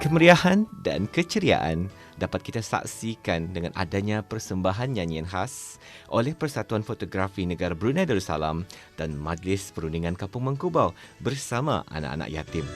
Kemeriahan dan keceriaan dapat kita saksikan dengan adanya persembahan nyanyian khas oleh Persatuan Fotografi Negara Brunei Darussalam dan Majlis Perundingan Kampung Mengkubau bersama anak-anak yatim.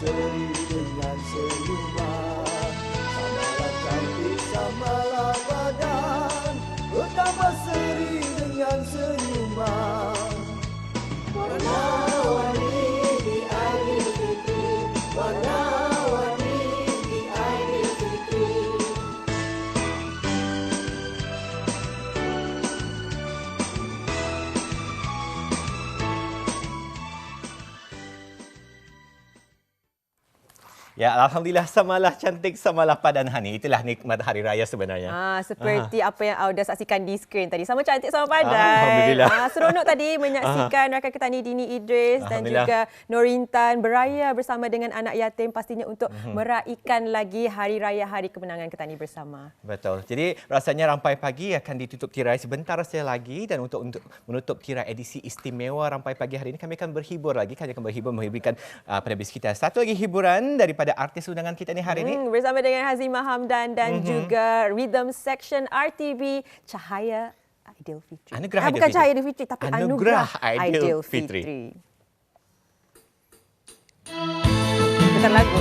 Seri dengan senyuman, samalah cantik, samalah padan, bertambah seri dengan senyuman. Warna-warni di Aidilfitri, warna-warni di Aidilfitri. Ya, Alhamdulillah, samalah cantik, samalah padan Hani. Itulah nikmat Hari Raya sebenarnya. Seperti apa yang Auda saksikan di skrin tadi. Sama cantik, sama padan. Alhamdulillah. Seronok tadi menyaksikan rakan kita ni Dini Idris dan juga Norintan beraya bersama dengan anak yatim pastinya untuk meraihkan lagi Hari Raya Hari Kemenangan kita ni bersama. Betul. Jadi rasanya Rampai Pagi akan ditutup tirai sebentar saja lagi dan untuk menutup tirai edisi istimewa Rampai Pagi hari ini kami akan berhibur lagi. Kami akan berhibur memberikan penerbit kita satu lagi hiburan daripada artis undangan kita ni hari ini. Bersama dengan Hazimah Hamdan dan juga Rhythm Section RTV Cahaya Aidilfitri. Anugerah Bukan Aidilfitri. Cahaya Aidilfitri tapi Anugerah Aidilfitri. Bukan lagu.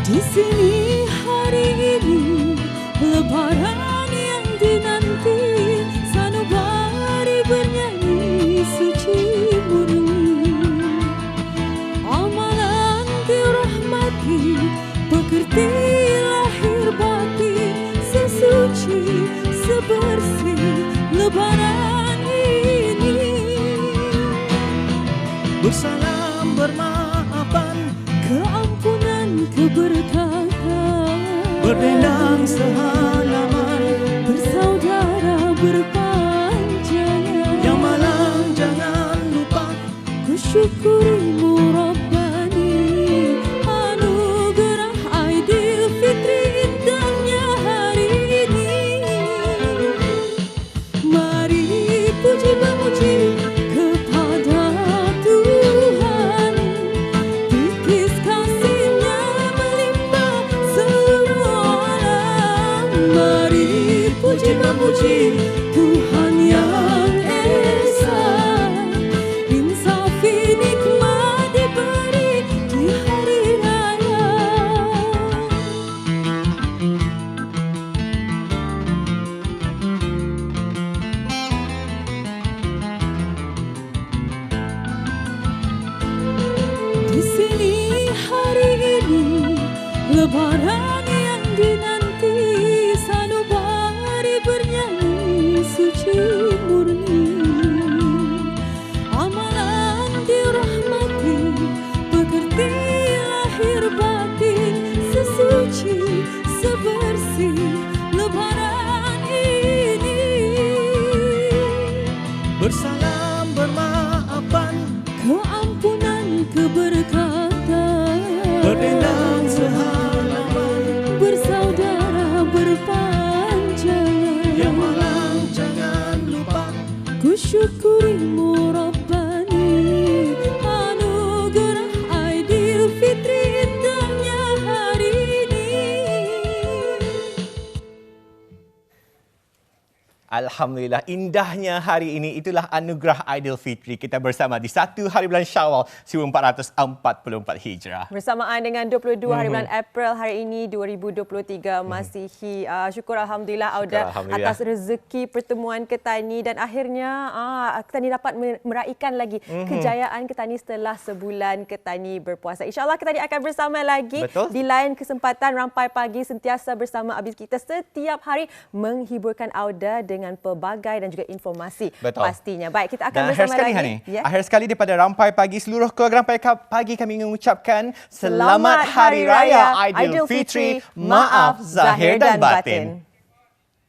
Di sini hari ini Lebaran yang dinanti bekerti lahir batin sesuci sebersih Lebaran ini. Bersalam bermaafan, keampunan keberkatan, berdendang sehalaman, bersaudara berpanjangan. Yang malang jangan lupa, kusyukurimu Rabbani, anugerah Aidilfitri indahnya hari ini. Mari puji memuji kepada Tuhan, titis kasih-Nya melimpah seluruh alam. Mari puji memuji Tuhan yang Esa, insafi nikmat diberi di hari raya. Di sini hari ini Lebaran yang dinanti, sanubari bernyanyi suci murni. Amalan dirahmati, bekerti lahir batin sesuci sebersih Lebaran ini. Bersalam bermaafan, keampunan keberkatan, berdendang sehalaman, bersaudara berpanjangan. Yang malang jangan lupa, kusyukurimu Rabbani, anugerah Aidilfitri indahnya hari ini. Alhamdulillah, indahnya hari ini. Itulah anugerah Aidilfitri. Kita bersama di 1 hari bulan Syawal 1444 Hijrah. Bersamaan dengan 22 hari bulan April hari ini 2023 Masihi. Syukur Alhamdulillah Auda atas rezeki pertemuan Ketani, dan akhirnya Ketani dapat meraihkan lagi kejayaan Ketani setelah sebulan Ketani berpuasa. InsyaAllah Ketani akan bersama lagi di lain kesempatan. Rampai Pagi sentiasa bersama Abis kita setiap hari menghiburkan Auda dengan pelbagai dan juga informasi pastinya. Baik, kita akan bersama lagi. Akhir sekali daripada Rampai Pagi, seluruh keluarga Rampai Pagi kami mengucapkan Selamat Hari Raya Aidilfitri. Maaf Zahir dan Batin.